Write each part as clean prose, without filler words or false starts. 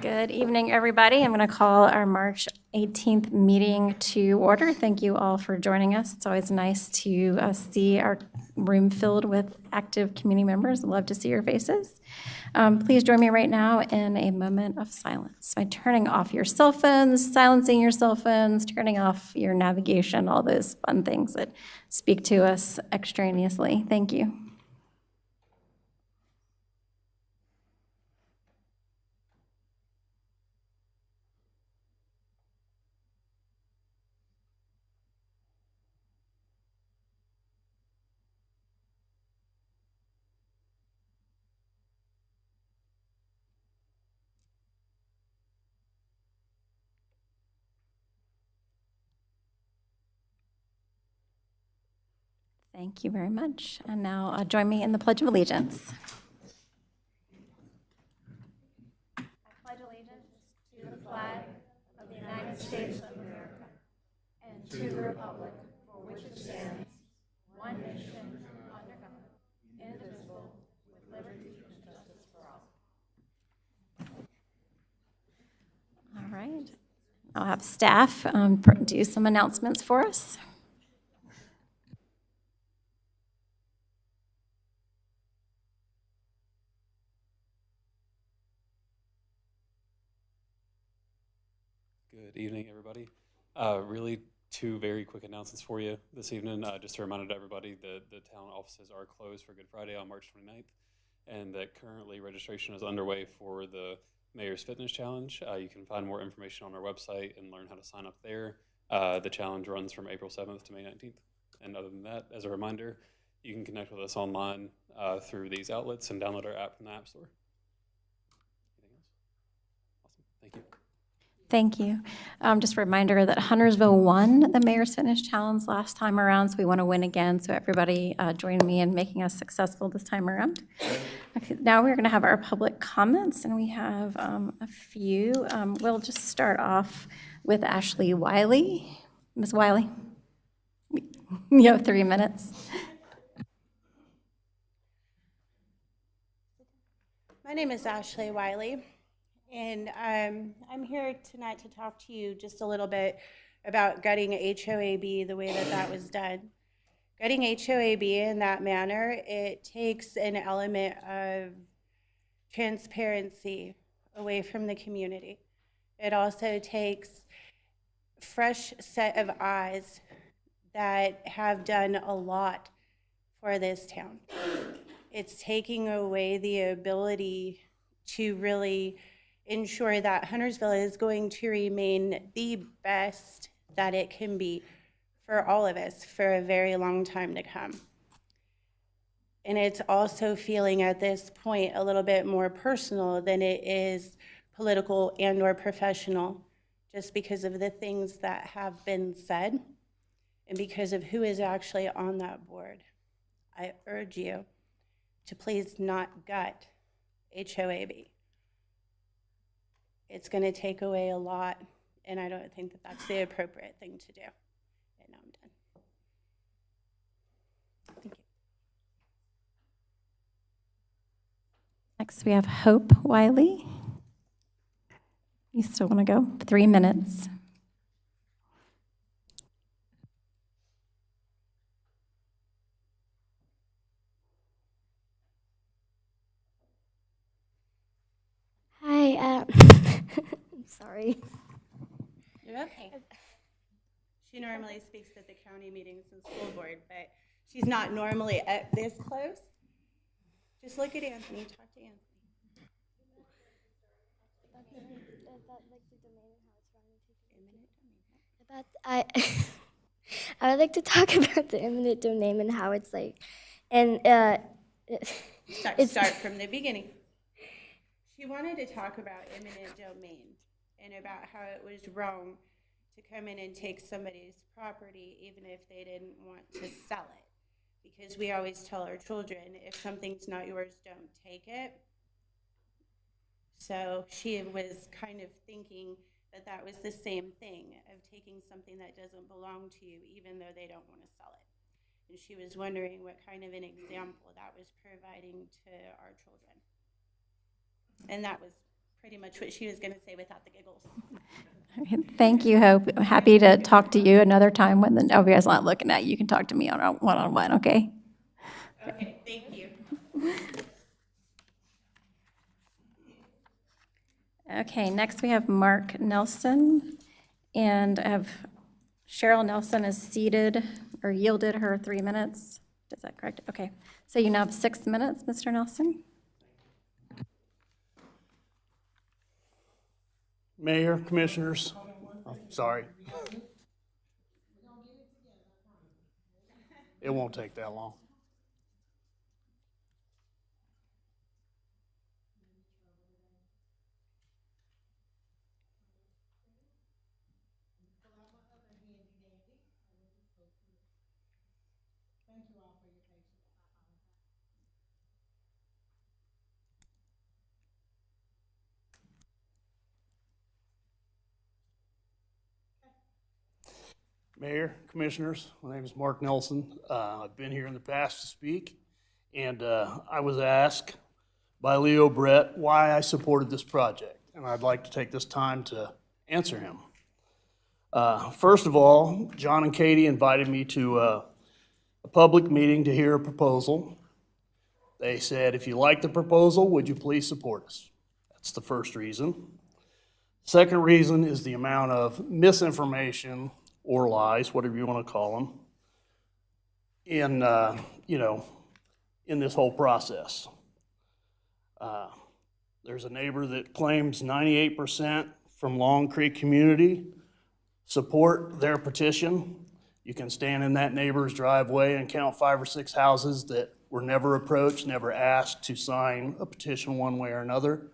Good evening, everybody. I'm going to call our March 18th meeting to order. Thank you all for joining us. It's always nice to see our room filled with active community members. Love to see your faces. Please join me right now in a moment of silence by turning off your cell phones, silencing your cell phones, turning off your navigation, all those fun things that speak to us extraneously. Thank you. Thank you very much. And now join me in the Pledge of Allegiance. I pledge allegiance to the flag of the United States of America and to the republic for which it stands, one nation, under God, indivisible, with liberty and justice for all. All right. I'll have staff do some announcements for us. Good evening, everybody. Really two very quick announcements for you this evening. Just a reminder to everybody that the town offices are closed for Good Friday on March 29th, and that currently registration is underway for the Mayor's Fitness Challenge. You can find more information on our website and learn how to sign up there. The challenge runs from April 7th to May 19th. And other than that, as a reminder, you can connect with us online through these outlets and download our app from the App Store. Anything else? Awesome. Thank you. Thank you. Just a reminder that Huntersville won the Mayor's Fitness Challenge last time around, so we want to win again. So everybody join me in making us successful this time around. Okay, now we're going to have our public comments, and we have a few. We'll just start off with Ashley Wiley. Ms. Wiley, you have 3 minutes. My name is Ashley Wiley, and I'm here tonight to talk to you just a little bit about gutting HOAB the way that that was done. Gutting HOAB in that manner, it takes an element of transparency away from the community. It also takes fresh set of eyes that have done a lot for this town. It's taking away the ability to really ensure that Huntersville is going to remain the best that it can be for all of us for a very long time to come. And it's also feeling at this point a little bit more personal than it is political and or professional, just because of the things that have been said and because of who is actually on that board. I urge you to please not gut HOAB. It's going to take away a lot, and I don't think that that's the appropriate thing to do. And now I'm done. Thank you. Next, we have Hope Wiley. You still want to go? 3 minutes. Hi, I'm sorry. You're okay. She normally speaks at the county meetings and school board, but she's not normally at this close. Just look at Anthony, talk to Anthony. I would like to talk about the eminent domain and how it's like, and Start from the beginning. She wanted to talk about eminent domain and about how it was wrong to come in and take somebody's property even if they didn't want to sell it. Because we always tell our children, if something's not yours, don't take it. So she was kind of thinking that that was the same thing of taking something that doesn't belong to you even though they don't want to sell it. And she was wondering what kind of an example that was providing to our children. And that was pretty much what she was going to say without the giggles. Thank you, Hope. Happy to talk to you another time when the OVR's not looking at you. You can talk to me on a one-on-one, okay? Okay, thank you. Okay, next we have Mark Nelson, and I have Cheryl Nelson is seated or yielded her 3 minutes. Is that correct? Okay, so you now have 6 minutes, Mr. Nelson. Mayor, commissioners, sorry. It won't take that long. Mayor, commissioners, my name is Mark Nelson. I've been here in the past to speak, and I was asked by Leo Brett why I supported this project, and I'd like to take this time to answer him. First of all, John and Katie invited me to a public meeting to hear a proposal. They said, if you like the proposal, would you please support us? That's the first reason. Second reason is the amount of misinformation or lies, whatever you want to call them, in this whole process. There's a neighbor that claims 98% from Long Creek community support their petition. You can stand in that neighbor's driveway and count 5 or 6 houses that were never approached, never asked to sign a petition one way or another.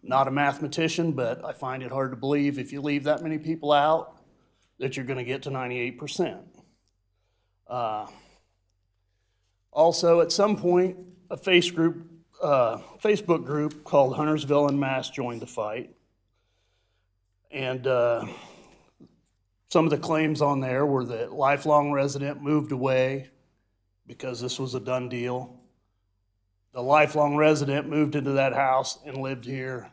Not a mathematician, but I find it hard to believe if you leave that many people out that you're going to get to 98%. Also, at some point, a Facebook group called Huntersville en Masse joined the fight. And some of the claims on there were that lifelong resident moved away because this was a done deal. The lifelong resident moved into that house and lived here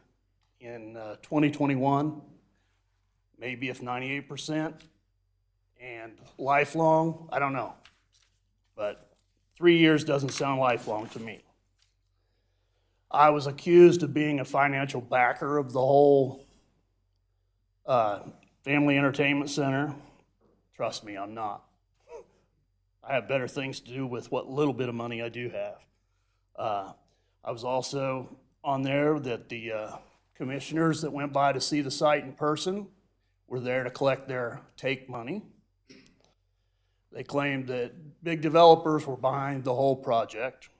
in 2021. Maybe if 98%, and lifelong, I don't know. But 3 years doesn't sound lifelong to me. I was accused of being a financial backer of the whole family entertainment center. Trust me, I'm not. I have better things to do with what little bit of money I do have. I was also on there that the commissioners that went by to see the site in person were there to collect their take money. They claimed that big developers were behind the whole project.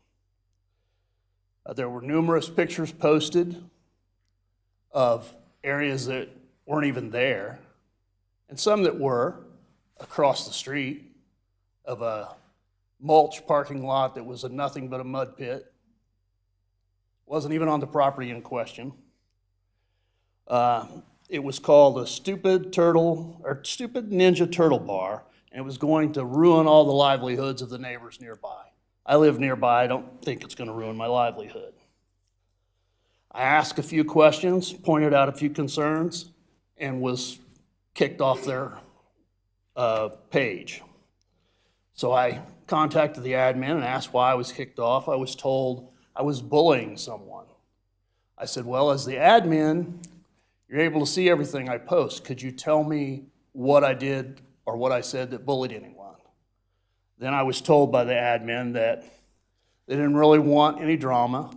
There were numerous pictures posted of areas that weren't even there, and some that were across the street of a mulch parking lot that was nothing but a mud pit. Wasn't even on the property in question. It was called a Stupid Ninja Turtle Bar, and it was going to ruin all the livelihoods of the neighbors nearby. I live nearby. I don't think it's going to ruin my livelihood. I asked a few questions, pointed out a few concerns, and was kicked off their page. So I contacted the admin and asked why I was kicked off. I was told I was bullying someone. I said, well, as the admin, you're able to see everything I post. Could you tell me what I did or what I said that bullied anyone? Then I was told by the admin that they didn't really want any drama,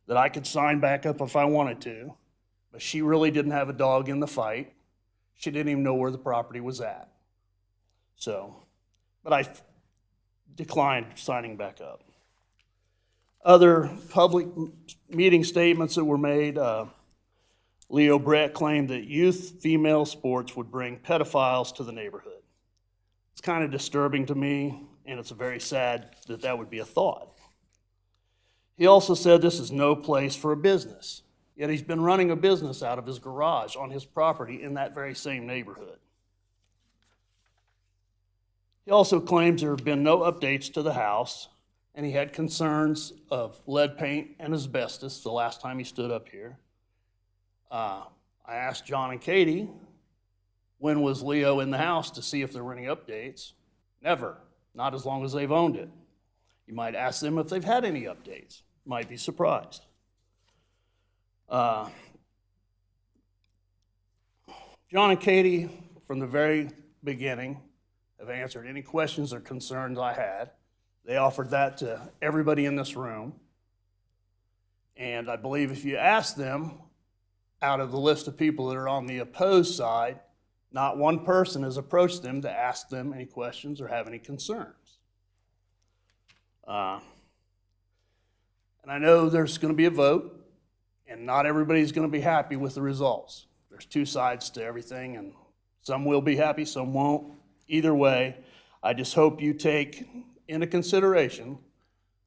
that I could sign back up if I wanted to, but she really didn't have a dog in the fight. She didn't even know where the property was at. But I declined signing back up. Other public meeting statements that were made, Leo Brett claimed that youth female sports would bring pedophiles to the neighborhood. It's kind of disturbing to me, and it's very sad that that would be a thought. He also said this is no place for a business, yet he's been running a business out of his garage on his property in that very same neighborhood. He also claims there have been no updates to the house and he had concerns of lead paint and asbestos the last time he stood up here. I asked John and Katie, when was Leo in the house, to see if there were any updates. Never, not as long as they've owned it. You might ask them if they've had any updates. Might be surprised. John and Katie, from the very beginning, have answered any questions or concerns I had. They offered that to everybody in this room. And I believe if you ask them, out of the list of people that are on the opposed side, not one person has approached them to ask them any questions or have any concerns. And I know there's going to be a vote, and not everybody's going to be happy with the results. There's two sides to everything, and some will be happy, some won't. Either way, I just hope you take into consideration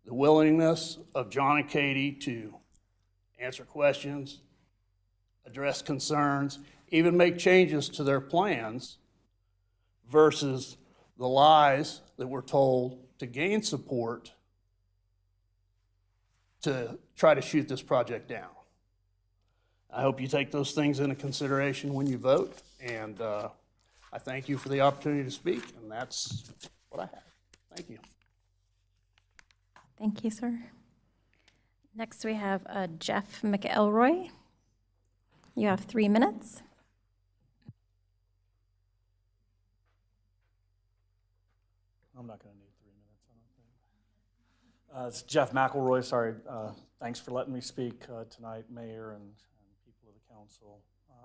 the willingness of John and Katie to answer questions, address concerns, even make changes to their plans versus the lies that we're told to gain support to try to shoot this project down. I hope you take those things into consideration when you vote, and I thank you for the opportunity to speak, and that's what I have. Thank you. Thank you, sir. Next, we have Jeff McElroy. You have 3 minutes. I'm not going to need 3 minutes, I don't think. It's Jeff McElroy. Sorry. Thanks for letting me speak tonight, Mayor and people of the council.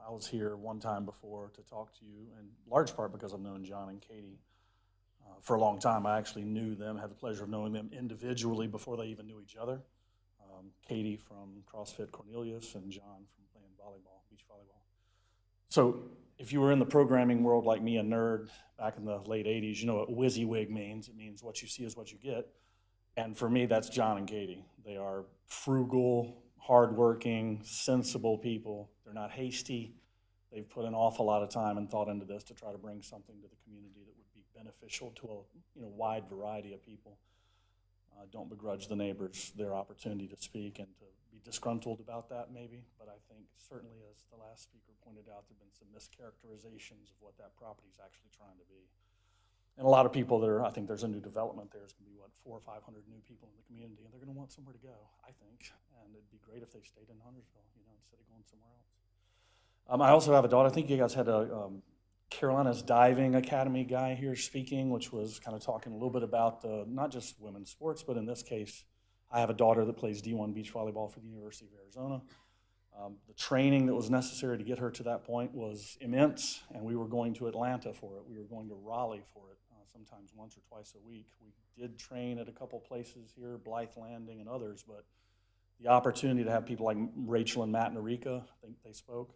I was here one time before to talk to you, in large part because I've known John and Katie for a long time. I actually knew them, had the pleasure of knowing them individually before they even knew each other. Katie from CrossFit Cornelius and John from playing volleyball, beach volleyball. So if you were in the programming world like me, a nerd back in the late 80s, you know what WYSIWYG means. It means what you see is what you get. And for me, that's John and Katie. They are frugal, hardworking, sensible people. They're not hasty. They've put an awful lot of time and thought into this to try to bring something to the community that would be beneficial to a wide variety of people. Don't begrudge the neighbors their opportunity to speak and to be disgruntled about that maybe, but I think certainly, as the last speaker pointed out, there have been some mischaracterizations of what that property is actually trying to be. And a lot of people I think there's a new development there. There's going to be, 400 or 500 new people in the community, and they're going to want somewhere to go, I think. And it'd be great if they stayed in Huntersville, instead of going somewhere else. I also have a daughter. I think you guys had a Carolina's Diving Academy guy here speaking, which was kind of talking a little bit about not just women's sports, but in this case, I have a daughter that plays D1 beach volleyball for the University of Arizona. The training that was necessary to get her to that point was immense, and we were going to Atlanta for it. We were going to Raleigh for it, sometimes once or twice a week. We did train at a couple places here, Blythe Landing and others, but the opportunity to have people like Rachel and Matt Narika, I think they spoke,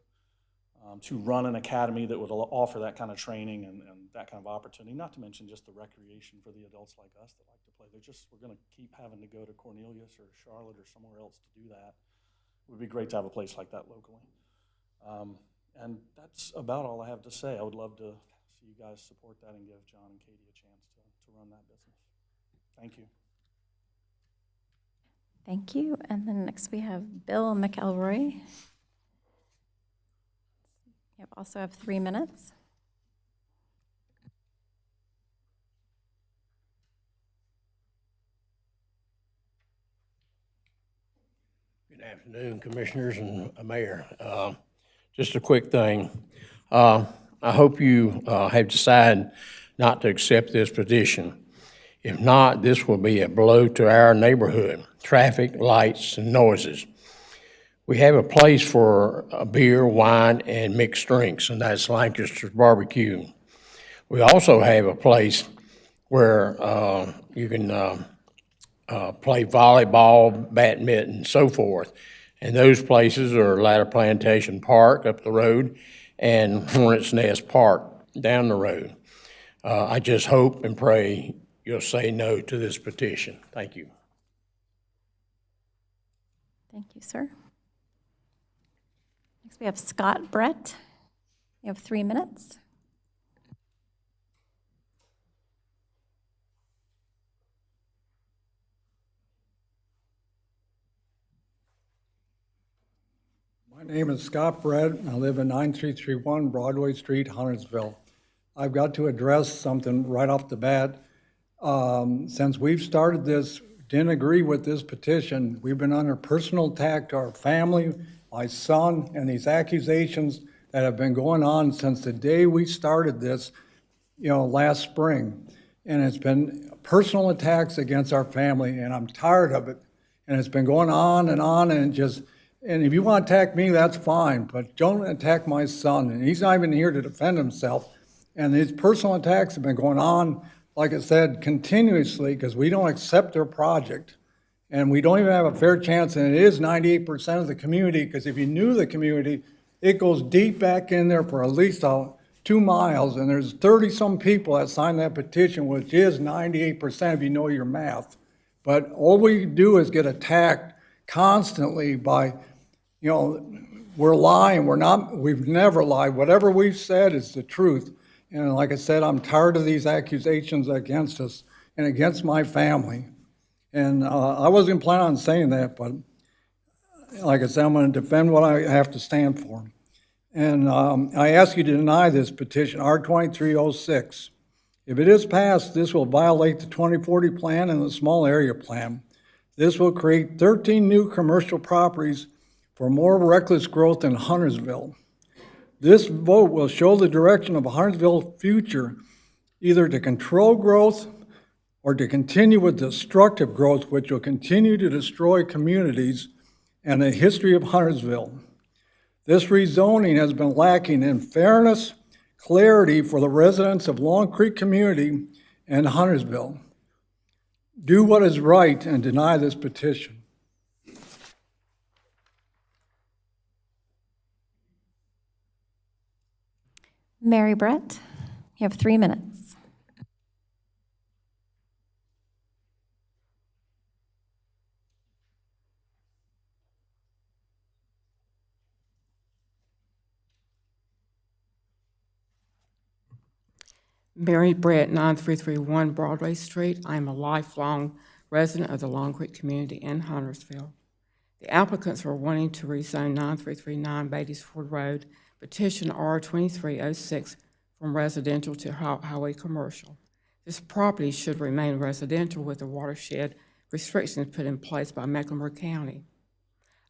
to run an academy that would offer that kind of training and that kind of opportunity, not to mention just the recreation for the adults like us that like to play. We're going to keep having to go to Cornelius or Charlotte or somewhere else to do that. It would be great to have a place like that locally. And that's about all I have to say. I would love to see you guys support that and give John and Katie a chance to run that business. Thank you. Thank you. And then next we have Bill McElroy. You also have 3 minutes. Good afternoon, Commissioners and Mayor. Just a quick thing. I hope you have decided not to accept this petition. If not, this will be a blow to our neighborhood, traffic, lights, and noises. We have a place for beer, wine, and mixed drinks, and that's Lancaster's Barbecue. We also have a place where you can play volleyball, badminton, and so forth. And those places are Ladder Plantation Park up the road and Hornets Nest Park down the road. I just hope and pray you'll say no to this petition. Thank you. Thank you, sir. Next we have Scott Brett. You have 3 minutes. My name is Scott Brett, and I live at 9331 Broadway Street, Huntersville. I've got to address something right off the bat. Since we've started this, didn't agree with this petition, we've been under personal attack to our family, my son, and these accusations that have been going on since the day we started this, last spring. And it's been personal attacks against our family, and I'm tired of it. And it's been going on, and if you want to attack me, that's fine, but don't attack my son. And he's not even here to defend himself. And these personal attacks have been going on, like I said, continuously, because we don't accept their project. And we don't even have a fair chance, and it is 98% of the community, because if you knew the community, it goes deep back in there for at least 2 miles, and there's 30-some people that signed that petition, which is 98% if you know your math. But all we do is get attacked constantly by, we're lying, we've never lied. Whatever we've said is the truth. And like I said, I'm tired of these accusations against us and against my family. And I wasn't planning on saying that, but like I said, I'm going to defend what I have to stand for. And I ask you to deny this petition, R-2306. If it is passed, this will violate the 2040 plan and the small area plan. This will create 13 new commercial properties for more reckless growth in Huntersville. This vote will show the direction of Huntersville's future, either to control growth or to continue with destructive growth, which will continue to destroy communities and the history of Huntersville. This rezoning has been lacking in fairness, clarity for the residents of Long Creek community and Huntersville. Do what is right and deny this petition. Mary Brett, you have 3 minutes. Mary Brett, 9331 Broadway Street. I am a lifelong resident of the Long Creek community in Huntersville. The applicants are wanting to rezone 9339 Beatty'sford Road, petition R-2306 from residential to highway commercial. This property should remain residential with the watershed restrictions put in place by Mecklenburg County.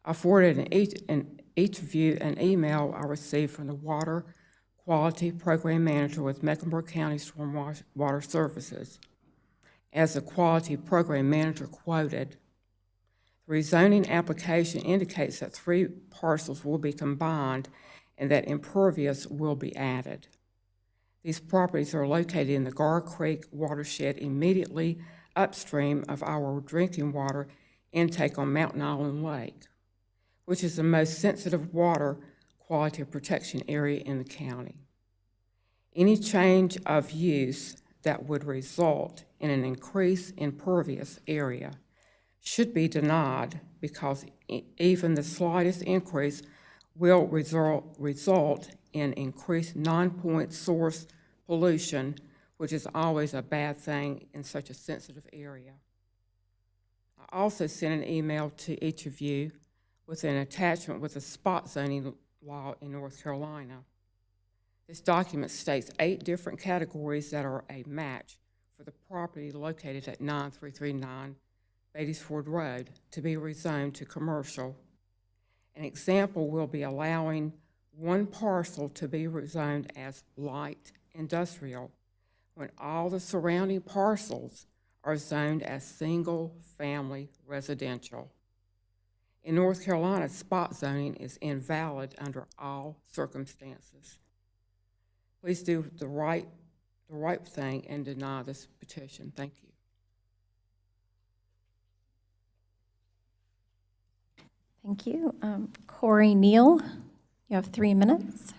I forwarded each of you an email I received from the Water Quality Program Manager with Mecklenburg County Stormwater Services. As the Quality Program Manager quoted, the rezoning application indicates that 3 parcels will be combined and that impervious will be added. These properties are located in the Gar Creek watershed immediately upstream of our drinking water intake on Mountain Island Lake, which is the most sensitive water quality protection area in the county. Any change of use that would result in an increase in impervious area should be denied because even the slightest increase will result in increased non-point source pollution, which is always a bad thing in such a sensitive area. I also sent an email to each of you with an attachment with a spot zoning law in North Carolina. This document states 8 different categories that are a match for the property located at 9339 Beatty'sford Road to be rezoned to commercial. An example will be allowing 1 parcel to be rezoned as light industrial when all the surrounding parcels are zoned as single-family residential. In North Carolina, spot zoning is invalid under all circumstances. Please do the right thing and deny this petition. Thank you. Thank you. Corey Neal, you have 3 minutes.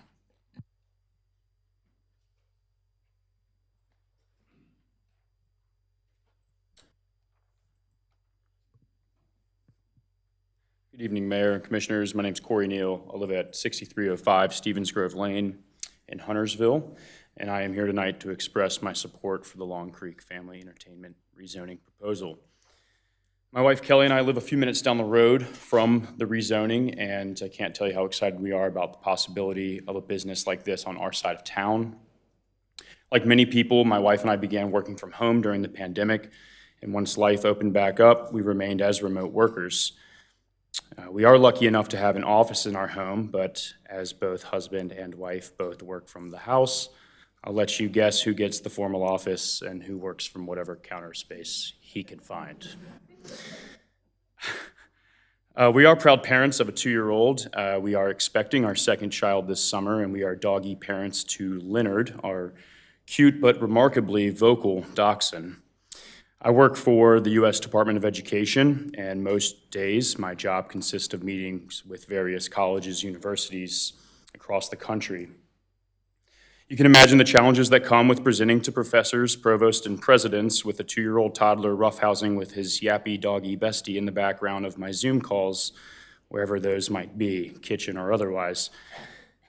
Good evening, Mayor and Commissioners. My name is Corey Neal. I live at 6305 Stevens Grove Lane in Huntersville, and I am here tonight to express my support for the Long Creek Family Entertainment rezoning proposal. My wife Kelly and I live a few minutes down the road from the rezoning, and I can't tell you how excited we are about the possibility of a business like this on our side of town. Like many people, my wife and I began working from home during the pandemic, and once life opened back up, we remained as remote workers. We are lucky enough to have an office in our home, but as both husband and wife both work from the house, I'll let you guess who gets the formal office and who works from whatever counter space he can find. We are proud parents of a 2-year-old. We are expecting our second child this summer, and we are doggy parents to Leonard, our cute but remarkably vocal dachshund. I work for the U.S. Department of Education, and most days my job consists of meetings with various colleges, universities across the country. You can imagine the challenges that come with presenting to professors, provosts, and presidents with a 2-year-old toddler roughhousing with his yappy doggy bestie in the background of my Zoom calls, wherever those might be, kitchen or otherwise.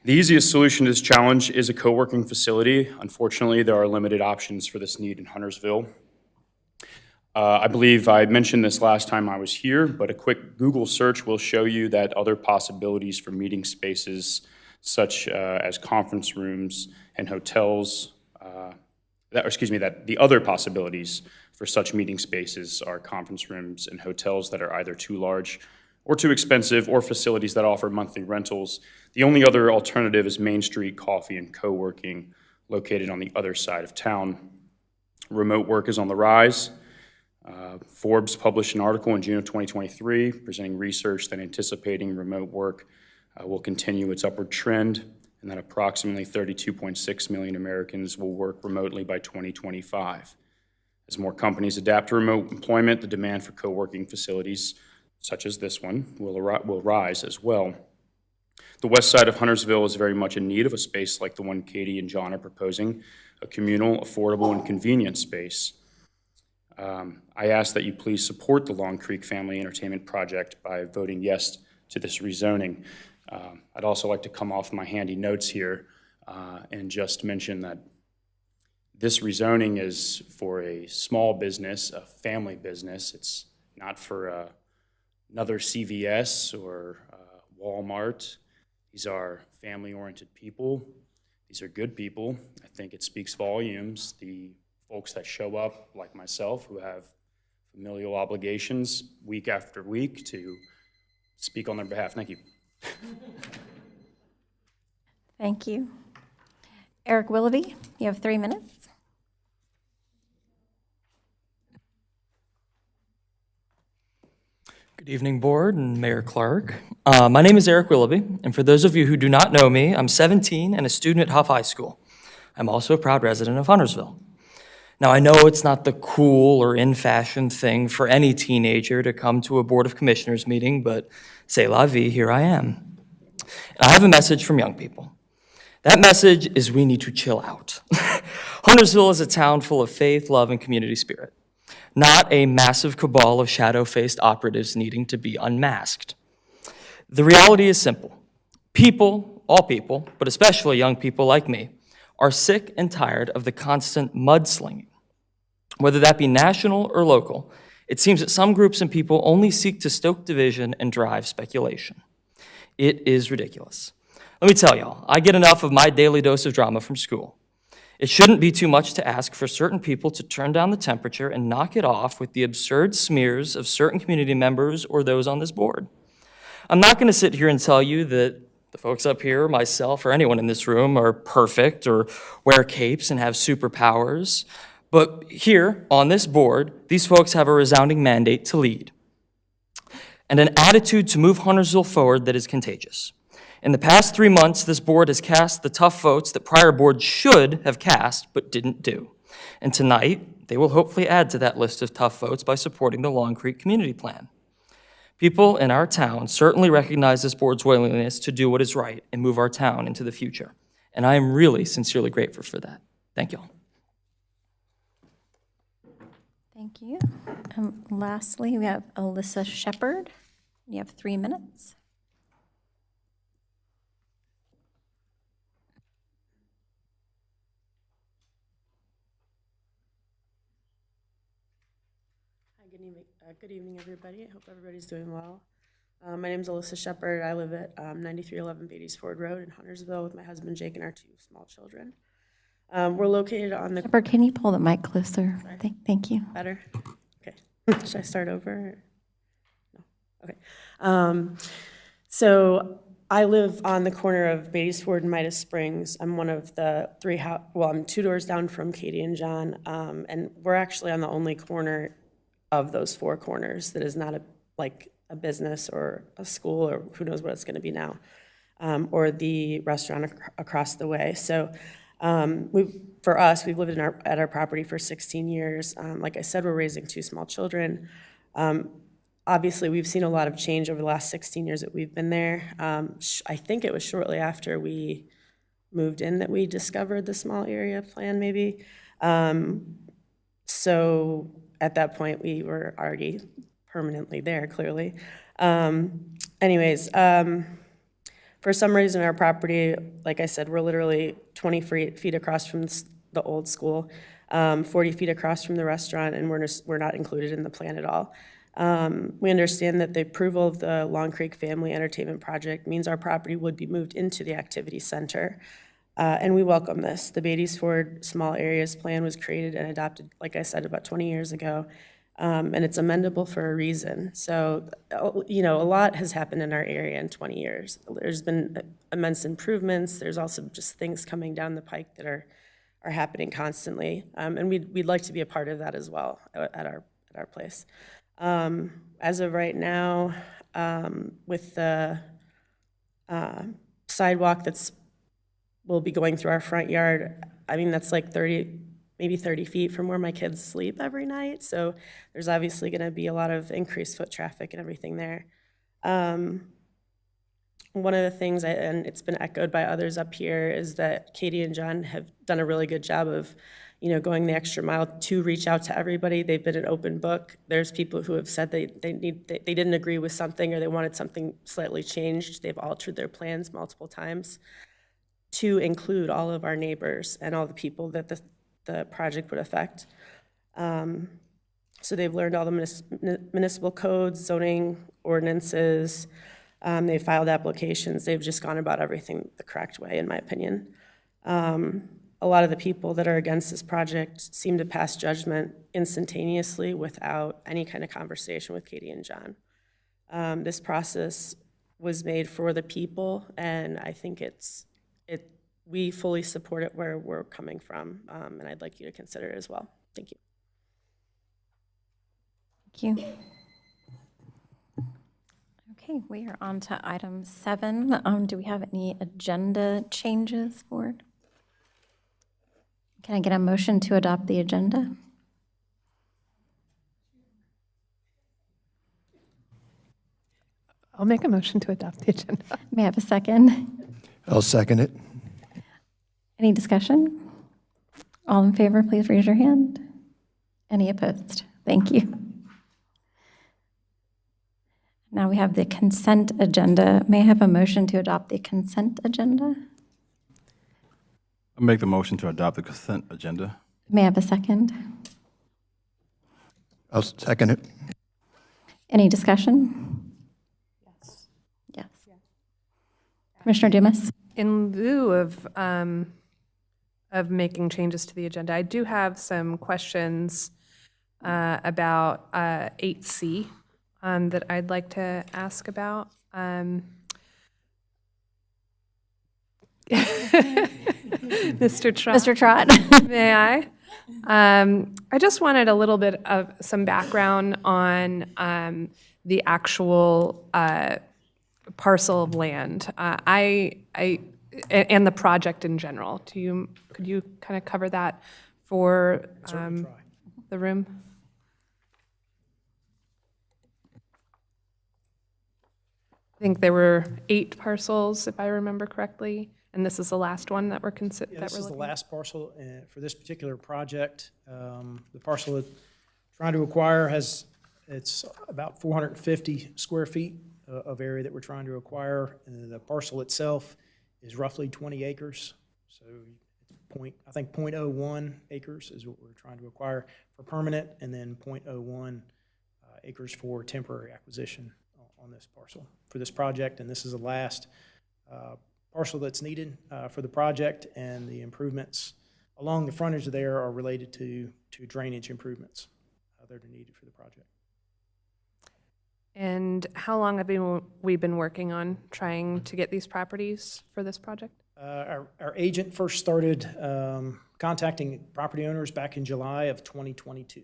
The easiest solution to this challenge is a co-working facility. Unfortunately, there are limited options for this need in Huntersville. I believe I mentioned this last time I was here, but a quick Google search will show you that other possibilities for meeting spaces, such as conference rooms and hotels, that the other possibilities for such meeting spaces are conference rooms and hotels that are either too large or too expensive, or facilities that offer monthly rentals. The only other alternative is Main Street Coffee and Co-working, located on the other side of town. Remote work is on the rise. Forbes published an article in June of 2023 presenting research that anticipating remote work will continue its upward trend, and that approximately 32.6 million Americans will work remotely by 2025. As more companies adapt to remote employment, the demand for co-working facilities, such as this one, will rise as well. The west side of Huntersville is very much in need of a space like the one Katie and John are proposing, a communal, affordable, and convenient space. I ask that you please support the Long Creek Family Entertainment Project by voting yes to this rezoning. I'd also like to come off my handy notes here and just mention that this rezoning is for a small business, a family business. It's not for another CVS or Walmart. These are family-oriented people. These are good people. I think it speaks volumes. The folks that show up, like myself, who have familial obligations week after week to speak on their behalf. Thank you. Thank you. Eric Willoughby, you have 3 minutes. Good evening, Board and Mayor Clark. My name is Eric Willoughby, and for those of you who do not know me, I'm 17 and a student at Huff High School. I'm also a proud resident of Huntersville. Now, I know it's not the cool or in-fashion thing for any teenager to come to a Board of Commissioners meeting, but c'est la vie, here I am. And I have a message from young people. That message is we need to chill out. Huntersville is a town full of faith, love, and community spirit, not a massive cabal of shadow-faced operatives needing to be unmasked. The reality is simple. People, all people, but especially young people like me, are sick and tired of the constant mudslinging. Whether that be national or local, it seems that some groups and people only seek to stoke division and drive speculation. It is ridiculous. Let me tell y'all, I get enough of my daily dose of drama from school. It shouldn't be too much to ask for certain people to turn down the temperature and knock it off with the absurd smears of certain community members or those on this board. I'm not going to sit here and tell you that the folks up here, myself, or anyone in this room are perfect or wear capes and have superpowers. But here, on this board, these folks have a resounding mandate to lead and an attitude to move Huntersville forward that is contagious. In the past 3 months, this board has cast the tough votes that prior boards should have cast but didn't do. And tonight, they will hopefully add to that list of tough votes by supporting the Long Creek Community Plan. People in our town certainly recognize this board's willingness to do what is right and move our town into the future. And I am really sincerely grateful for that. Thank you all. Thank you. Lastly, we have Alyssa Shepard. You have 3 minutes. Good evening, everybody. I hope everybody's doing well. My name is Alyssa Shepard. I live at 9311 Beatties Ford Road in Huntersville with my husband Jake and our 2 small children. We're located on the... Shepard, can you pull the mic closer? Thank you. Better? Okay. Should I start over? No. Okay. So I live on the corner of Beatties Ford and Midas Springs. I'm one of the 3 I'm 2 doors down from Katie and John, and we're actually on the only corner of those 4 corners that is not a business or a school or who knows what it's going to be now, or the restaurant across the way. So for us, we've lived at our property for 16 years. Like I said, we're raising 2 small children. Obviously, we've seen a lot of change over the last 16 years that we've been there. I think it was shortly after we moved in that we discovered the small area plan, maybe. So at that point, we were already permanently there, clearly. Anyways, for some reason, our property, like I said, we're literally 20 feet across from the old school, 40 feet across from the restaurant, and we're not included in the plan at all. We understand that the approval of the Long Creek Family Entertainment Project means our property would be moved into the activity center, and we welcome this. The Beatties Ford Small Areas Plan was created and adopted, like I said, about 20 years ago, and it's amendable for a reason. So, a lot has happened in our area in 20 years. There's been immense improvements. There's also just things coming down the pike that are happening constantly, and we'd like to be a part of that as well at our place. As of right now, with the sidewalk will be going through our front yard, I mean, that's like maybe 30 feet from where my kids sleep every night. So there's obviously going to be a lot of increased foot traffic and everything there. One of the things, and it's been echoed by others up here, is that Katie and John have done a really good job of going the extra mile to reach out to everybody. They've been an open book. There's people who have said they didn't agree with something or they wanted something slightly changed. They've altered their plans multiple times to include all of our neighbors and all the people that the project would affect. So they've learned all the municipal codes, zoning ordinances. They've filed applications. They've just gone about everything the correct way, in my opinion. A lot of the people that are against this project seem to pass judgment instantaneously without any kind of conversation with Katie and John. This process was made for the people, and I think we fully support it where we're coming from, and I'd like you to consider it as well. Thank you. Thank you. Okay, we are on to item 7. Do we have any agenda changes, board? Can I get a motion to adopt the agenda? I'll make a motion to adopt the agenda. May I have a second? I'll second it. Any discussion? All in favor, please raise your hand. Any opposed? Thank you. Now we have the consent agenda. May I have a motion to adopt the consent agenda? I'll make the motion to adopt the consent agenda. May I have a second? I'll second it. Any discussion? Yes. Yes. Commissioner Dumas? In lieu of making changes to the agenda, I do have some questions about 8C that I'd like to ask about. Mr. Trott. Mr. Trott. May I? I just wanted a little bit of some background on the actual parcel of land. And the project in general. Could you kind of cover that for the room? I think there were 8 parcels, if I remember correctly, and this is the last one that we're considering. Yeah, this is the last parcel for this particular project. The parcel that we're trying to acquire it's about 450 square feet of area that we're trying to acquire. And the parcel itself is roughly 20 acres. So I think 0.01 acres is what we're trying to acquire for permanent, and then 0.01 acres for temporary acquisition on this parcel for this project. And this is the last parcel that's needed for the project, and the improvements along the frontage there are related to drainage improvements that are needed for the project. And how long have we been working on trying to get these properties for this project? Our agent first started contacting property owners back in July of 2022.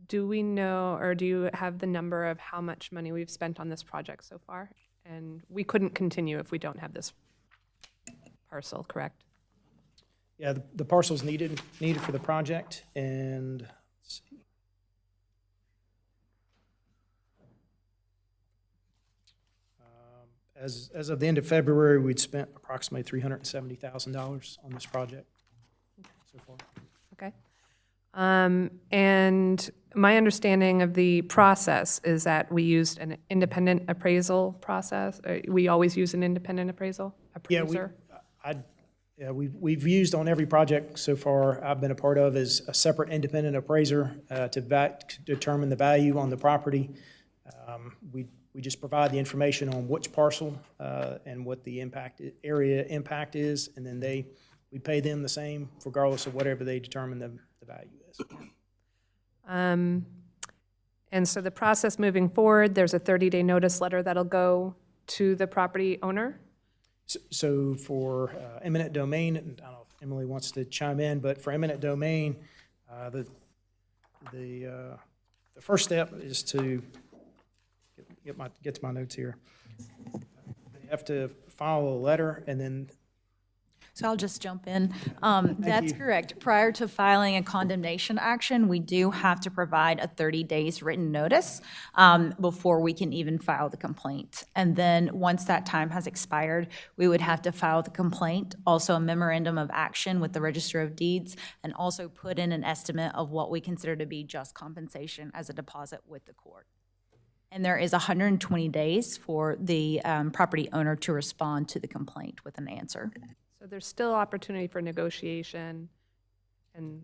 Do we know, or do you have the number of how much money we've spent on this project so far? And we couldn't continue if we don't have this parcel, correct? Yeah, the parcel's needed for the project, and let's see. As of the end of February, we'd spent approximately $370,000 on this project so far. Okay. And my understanding of the process is that we used an independent appraisal process. We always use an independent appraiser? We've used on every project so far I've been a part of is a separate independent appraiser to determine the value on the property. We just provide the information on which parcel and what the area impact is, and then we pay them the same regardless of whatever they determine the value is. And so the process moving forward, there's a 30-day notice letter that'll go to the property owner? So for eminent domain, and I don't know if Emily wants to chime in, but for eminent domain, the first step is to get to my notes here. They have to file a letter, and then. So I'll just jump in. That's correct. Prior to filing a condemnation action, we do have to provide a 30 days written notice before we can even file the complaint. And then once that time has expired, we would have to file the complaint, also a memorandum of action with the Register of Deeds, and also put in an estimate of what we consider to be just compensation as a deposit with the court. And there is 120 days for the property owner to respond to the complaint with an answer. So there's still opportunity for negotiation and.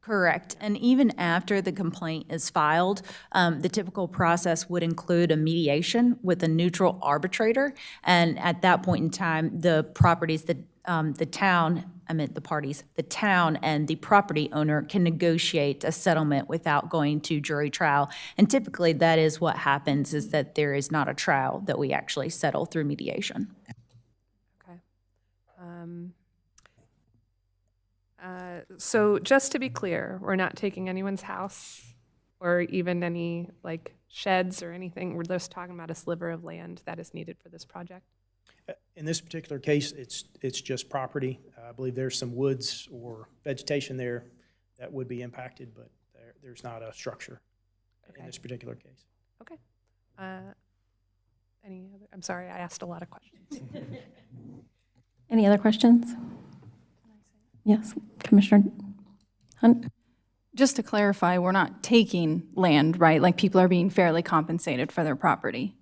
Correct. And even after the complaint is filed, the typical process would include a mediation with a neutral arbitrator. And at that point in time, the properties, the town and the property owner can negotiate a settlement without going to jury trial. And typically that is what happens, is that there is not a trial, that we actually settle through mediation. So just to be clear, we're not taking anyone's house or even any like sheds or anything. We're just talking about a sliver of land that is needed for this project. In this particular case, it's just property. I believe there's some woods or vegetation there that would be impacted, but there's not a structure in this particular case. Okay. Any other? I'm sorry, I asked a lot of questions. Any other questions? Yes, Commissioner Hunt? Just to clarify, we're not taking land, right? Like people are being fairly compensated for their property.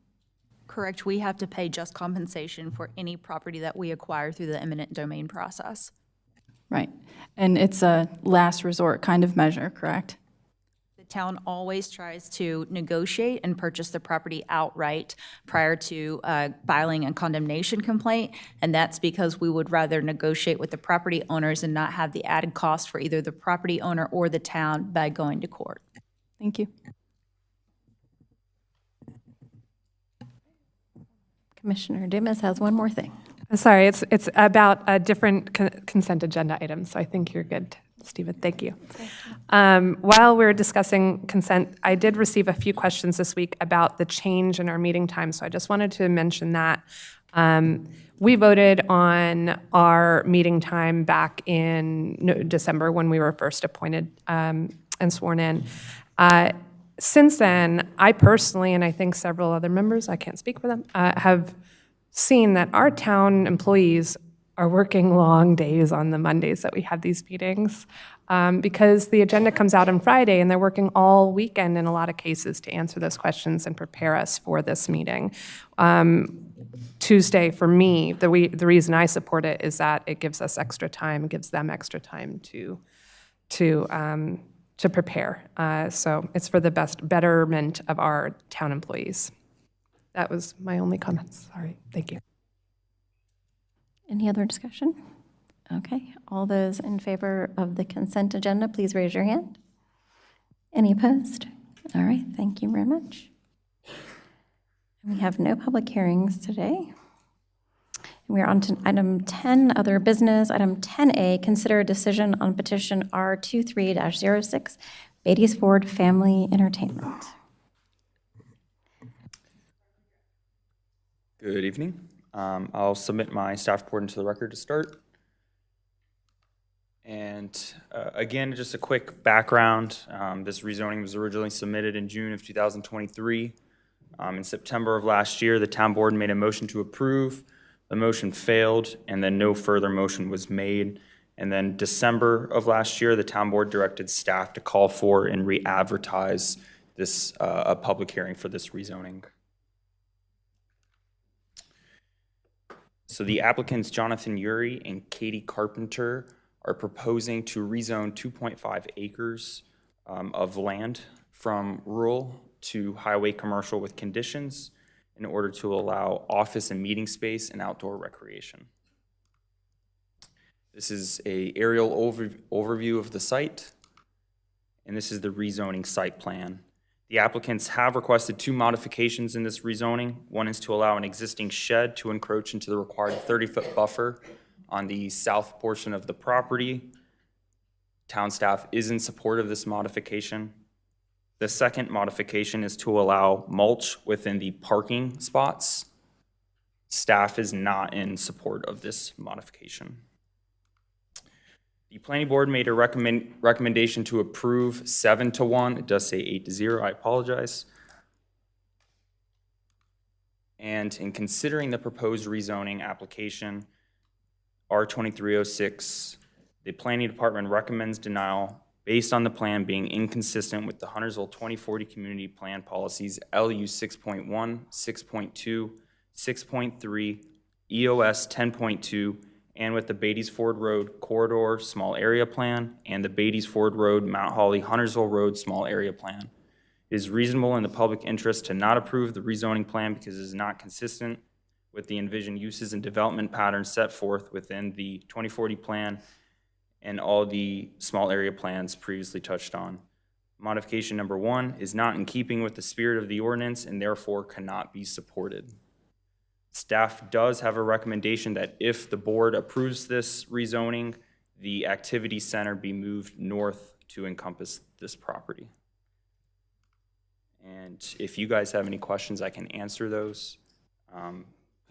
Correct. We have to pay just compensation for any property that we acquire through the eminent domain process. Right. And it's a last resort kind of measure, correct? The town always tries to negotiate and purchase the property outright prior to filing a condemnation complaint, and that's because we would rather negotiate with the property owners and not have the added cost for either the property owner or the town by going to court. Thank you. Commissioner Dumas has one more thing. Sorry, it's about a different consent agenda item, so I think you're good, Stephen. Thank you. While we're discussing consent, I did receive a few questions this week about the change in our meeting time, so I just wanted to mention that. We voted on our meeting time back in December when we were first appointed and sworn in. Since then, I personally, and I think several other members, I can't speak for them, have seen that our town employees are working long days on the Mondays that we have these meetings because the agenda comes out on Friday and they're working all weekend in a lot of cases to answer those questions and prepare us for this meeting. Tuesday, for me, the reason I support it is that it gives us extra time, it gives them extra time to to prepare. So it's for the betterment of our town employees. That was my only comments. Sorry. Thank you. Any other discussion? Okay, all those in favor of the consent agenda, please raise your hand. Any opposed? All right, thank you very much. We have no public hearings today. We are on to item 10, other business. Item 10A, consider a decision on petition R23-06, Beatty's Ford Family Entertainment. Good evening. I'll submit my staff report into the record to start. And again, just a quick background. This rezoning was originally submitted in June of 2023. In September of last year, the town board made a motion to approve. The motion failed, and then no further motion was made. And then December of last year, the town board directed staff to call for and re-advertise this a public hearing for this rezoning. So the applicants Jonathan Uri and Katie Carpenter are proposing to rezone 2.5 acres of land from rural to highway commercial with conditions in order to allow office and meeting space and outdoor recreation. This is an aerial overview of the site, and this is the rezoning site plan. The applicants have requested 2 modifications in this rezoning. One is to allow an existing shed to encroach into the required 30-foot buffer on the south portion of the property. Town staff is in support of this modification. The second modification is to allow mulch within the parking spots. Staff is not in support of this modification. The planning board made a recommendation to approve 7-1. It does say 8-0, I apologize. And in considering the proposed rezoning application, R2306, the planning department recommends denial based on the plan being inconsistent with the Huntersville 2040 Community Plan Policies LU 6.1, 6.2, 6.3, EOS 10.2, and with the Beatty's Ford Road Corridor Small Area Plan and the Beatty's Ford Road Mount Holly Huntersville Road Small Area Plan. It is reasonable in the public interest to not approve the rezoning plan because it is not consistent with the envisioned uses and development patterns set forth within the 2040 plan and all the small area plans previously touched on. Modification number 1 is not in keeping with the spirit of the ordinance and therefore cannot be supported. Staff does have a recommendation that if the board approves this rezoning, the activity center be moved north to encompass this property. And if you guys have any questions, I can answer those.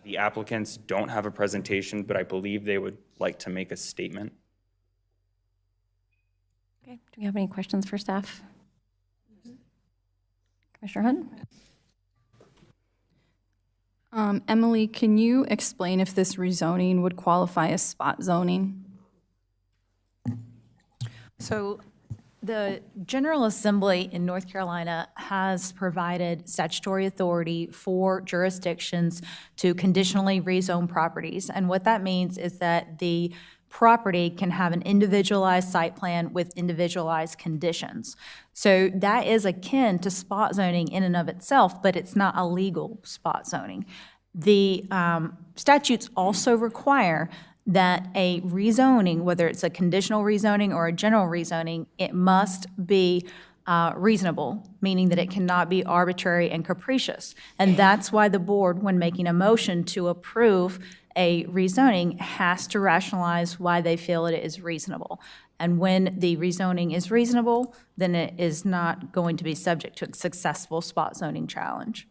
The applicants don't have a presentation, but I believe they would like to make a statement. Okay, do we have any questions for staff? Commissioner Hunt? Emily, can you explain if this rezoning would qualify as spot zoning? So the General Assembly in North Carolina has provided statutory authority for jurisdictions to conditionally rezone properties. And what that means is that the property can have an individualized site plan with individualized conditions. So that is akin to spot zoning in and of itself, but it's not a legal spot zoning. The statutes also require that a rezoning, whether it's a conditional rezoning or a general rezoning, it must be reasonable, meaning that it cannot be arbitrary and capricious. And that's why the board, when making a motion to approve a rezoning, has to rationalize why they feel it is reasonable. And when the rezoning is reasonable, then it is not going to be subject to a successful spot zoning challenge.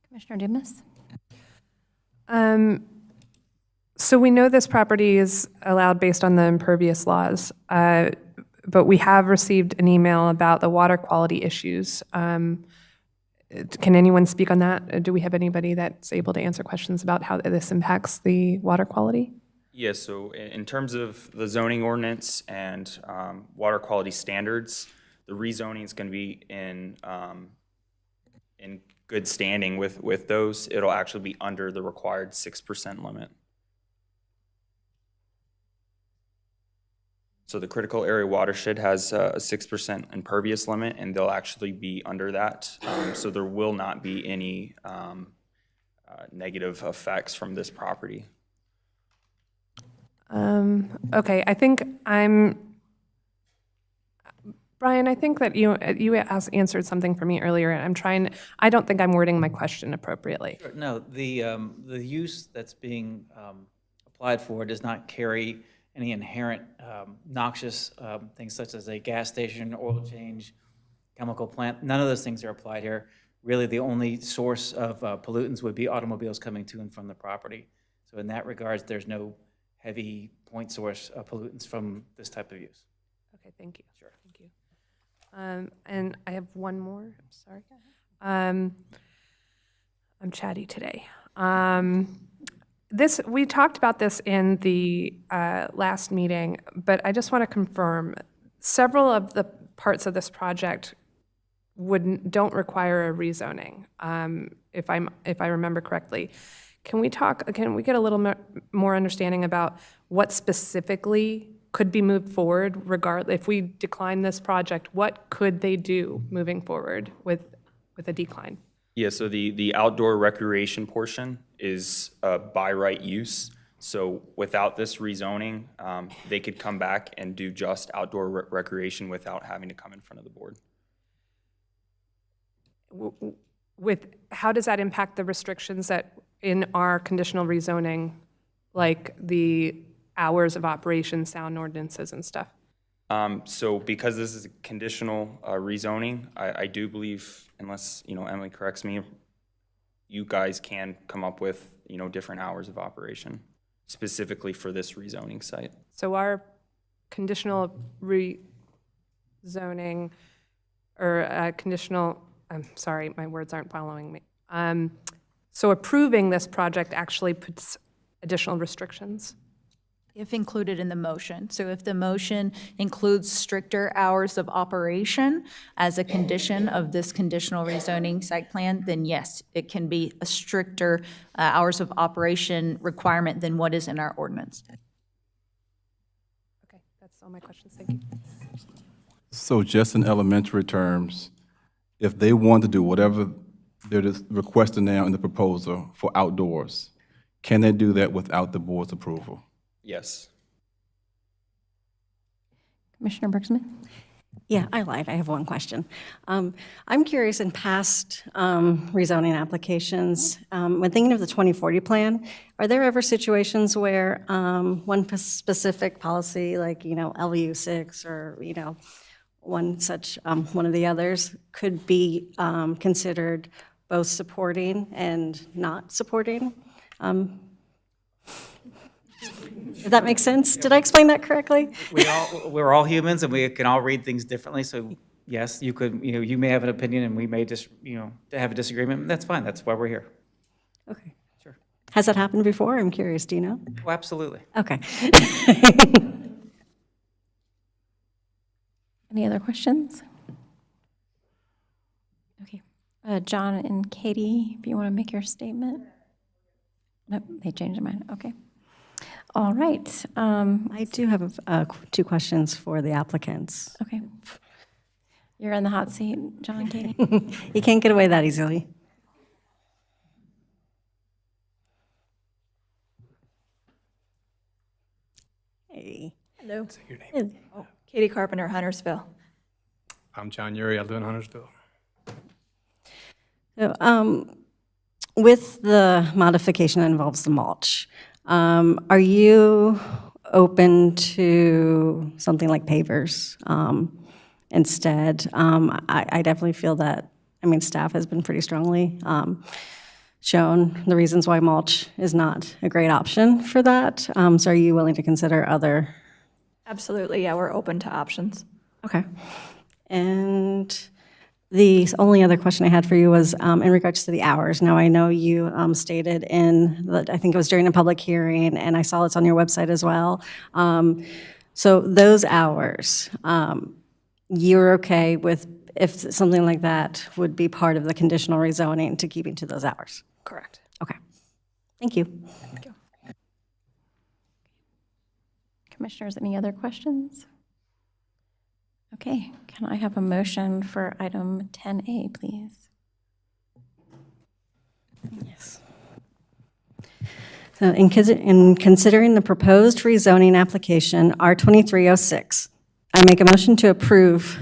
Commissioner Dumas? So we know this property is allowed based on the impervious laws, but we have received an email about the water quality issues. Can anyone speak on that? Do we have anybody that's able to answer questions about how this impacts the water quality? Yes, so in terms of the zoning ordinance and water quality standards, the rezoning is going to be in good standing with those. It'll actually be under the required 6% limit. So the critical area watershed has a 6% impervious limit, and they'll actually be under that. So there will not be any negative effects from this property. Okay, Brian, I think that you answered something for me earlier, and I don't think I'm wording my question appropriately. No, the use that's being applied for does not carry any inherent noxious things such as a gas station, oil change, chemical plant. None of those things are applied here. Really, the only source of pollutants would be automobiles coming to and from the property. So in that regards, there's no heavy point source of pollutants from this type of use. Okay, thank you. Sure. Thank you. And I have one more, I'm sorry. I'm chatty today. We talked about this in the last meeting, but I just want to confirm, several of the parts of this project don't require a rezoning, if I remember correctly. Can we get a little more understanding about what specifically could be moved forward if we decline this project? What could they do moving forward with a decline? Yeah, so the outdoor recreation portion is by right use. So without this rezoning, they could come back and do just outdoor recreation without having to come in front of the board. How does that impact the restrictions that in our conditional rezoning, like the hours of operation, sound ordinances and stuff? So because this is a conditional rezoning, I do believe, unless, Emily corrects me, you guys can come up with, different hours of operation specifically for this rezoning site. So our conditional rezoning or conditional, I'm sorry, my words aren't following me. So approving this project actually puts additional restrictions? If included in the motion. So if the motion includes stricter hours of operation as a condition of this conditional rezoning site plan, then yes, it can be a stricter hours of operation requirement than what is in our ordinance. Okay, that's all my questions. Thank you. So just in elementary terms, if they want to do whatever they're requesting now in the proposal for outdoors, can they do that without the board's approval? Yes. Commissioner Bergsman? Yeah, I lied. I have one question. I'm curious, in past rezoning applications, when thinking of the 2040 plan, are there ever situations where one specific policy, like, LU 6 or, one of the others, could be considered both supporting and not supporting? Does that make sense? Did I explain that correctly? We're all humans and we can all read things differently. So yes, you could, you may have an opinion and we may just, have a disagreement. That's fine. That's why we're here. Okay. Sure. Has that happened before? I'm curious. Do you know? Oh, absolutely. Okay. Any other questions? Okay. John and Katie, if you want to make your statement. Nope, they changed their mind. Okay. All right. I do have two questions for the applicants. Okay. You're in the hot seat, John and Katie. You can't get away that easily. Hey. Hello. Say your name. Oh, Katie Carpenter, Huntersville. I'm John Urie. I live in Huntersville. So, with the modification that involves the mulch, are you open to something like pavers instead? I definitely feel that, staff has been pretty strongly shown the reasons why mulch is not a great option for that. So are you willing to consider other? Absolutely, yeah, we're open to options. Okay. And the only other question I had for you was in regards to the hours. Now, I know you stated I think it was during a public hearing, and I saw it's on your website as well. So those hours, you're okay with if something like that would be part of the conditional rezoning to keeping to those hours? Correct. Okay. Thank you. Thank you. Commissioners, any other questions? Okay, can I have a motion for item 10A, please? Yes. So in considering the proposed rezoning application R2306, I make a motion to approve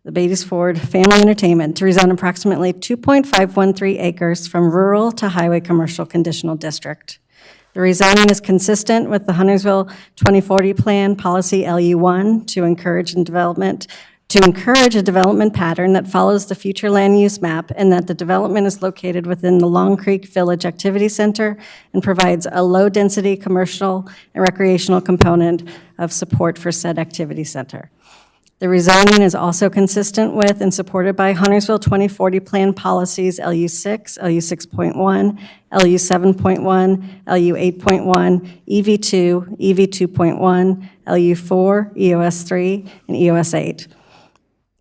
the Beatties Ford Family Entertainment to rezone approximately 2.513 acres from rural to highway commercial conditional district. The rezoning is consistent with the Huntersville 2040 Plan Policy LU1 to encourage a development pattern that follows the future land use map, and that the development is located within the Long Creek Village Activity Center and provides a low-density commercial and recreational component of support for said activity center. The rezoning is also consistent with and supported by Huntersville 2040 Plan Policies LU6, LU6.1, LU7.1, LU8.1, EV2, EV2.1, LU4, EOS3, and EOS8.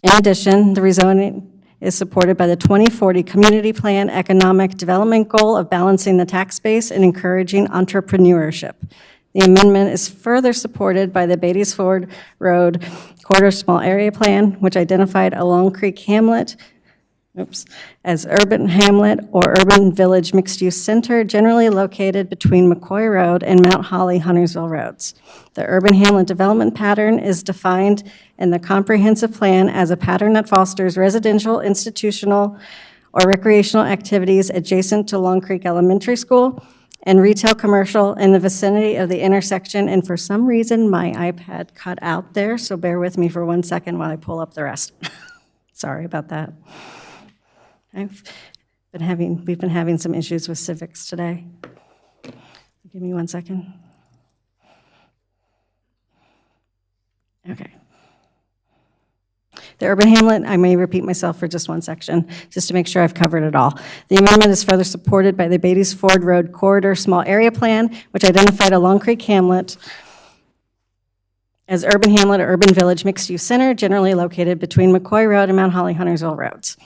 In addition, the rezoning is supported by the 2040 Community Plan Economic Development Goal of balancing the tax base and encouraging entrepreneurship. The amendment is further supported by the Beatties Ford Road Corridor Small Area Plan, which identified a Long Creek Hamlet as urban hamlet or urban village mixed-use center generally located between McCoy Road and Mount Holly Huntersville Roads. The urban hamlet development pattern is defined in the comprehensive plan as a pattern that fosters residential, institutional, or recreational activities adjacent to Long Creek Elementary School and retail commercial in the vicinity of the intersection. And for some reason, my iPad cut out there, so bear with me for 1 second while I pull up the rest. Sorry about that. We've been having some issues with civics today. Give me 1 second. Okay. The urban hamlet, I may repeat myself for just one section, just to make sure I've covered it all. The amendment is further supported by the Beatties Ford Road Corridor Small Area Plan, which identified a Long Creek Hamlet as urban hamlet or urban village mixed-use center generally located between McCoy Road and Mount Holly Huntersville Roads.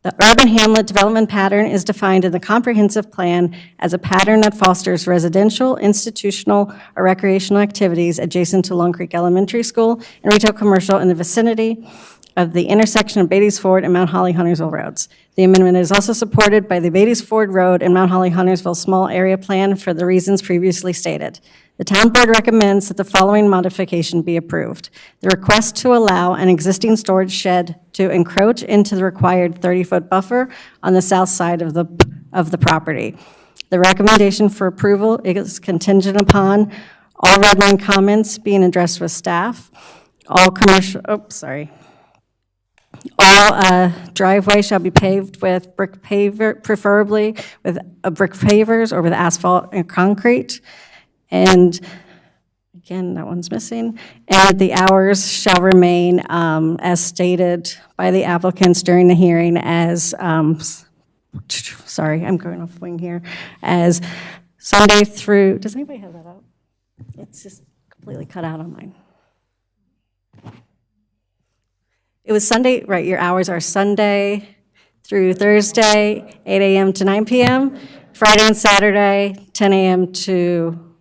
The urban hamlet development pattern is defined in the comprehensive plan as a pattern that fosters residential, institutional, or recreational activities adjacent to Long Creek Elementary School and retail commercial in the vicinity of the intersection of Beatties Ford and Mount Holly Huntersville Roads. The amendment is also supported by the Beatties Ford Road and Mount Holly Huntersville Small Area Plan for the reasons previously stated. The town board recommends that the following modification be approved. The request to allow an existing storage shed to encroach into the required 30-foot buffer on the south side of the property. The recommendation for approval is contingent upon all red line comments being addressed with staff, all driveway shall be paved with brick paver, preferably with brick pavers or with asphalt and concrete. And again, that one's missing. And the hours shall remain as stated by the applicants during the hearing as, sorry, I'm going off wing here, as Sunday through, does anybody have that up? It's just completely cut out on mine. It was Sunday, right, your hours are Sunday through Thursday, 8 a.m. to 9 p.m., Friday and Saturday, 10 a.m. to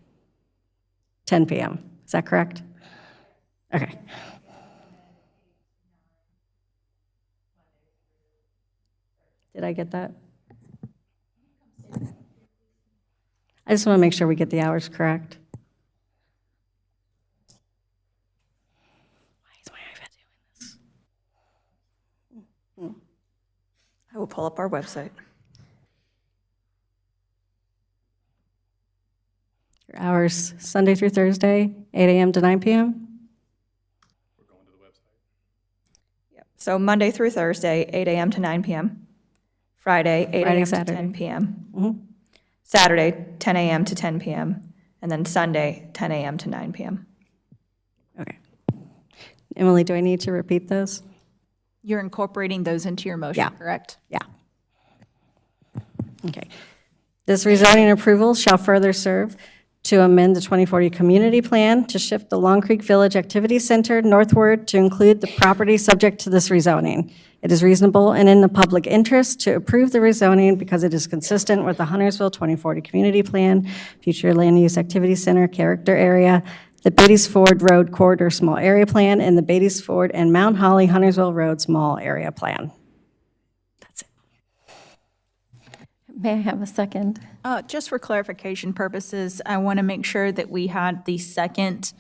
10 p.m. Is that correct? Okay. Did I get that? I just want to make sure we get the hours correct. Why is my iPad doing this? I will pull up our website. Your hours, Sunday through Thursday, 8 a.m. to 9 p.m.? So Monday through Thursday, 8 a.m. to 9 p.m. Friday, 8 a.m. to 10 p.m. Mm-hmm. Saturday, 10 a.m. to 10 p.m. And then Sunday, 10 a.m. to 9 p.m. Okay. Emily, do I need to repeat those? You're incorporating those into your motion, correct? Yeah. Okay. This rezoning approval shall further serve to amend the 2040 Community Plan to shift the Long Creek Village Activity Center northward to include the property subject to this rezoning. It is reasonable and in the public interest to approve the rezoning because it is consistent with the Huntersville 2040 Community Plan, future land use activity center character area, the Beatties Ford Road Corridor Small Area Plan, and the Beatties Ford and Mount Holly Huntersville Road Small Area Plan. That's it. May I have a second? Just for clarification purposes, I want to make sure that we had the second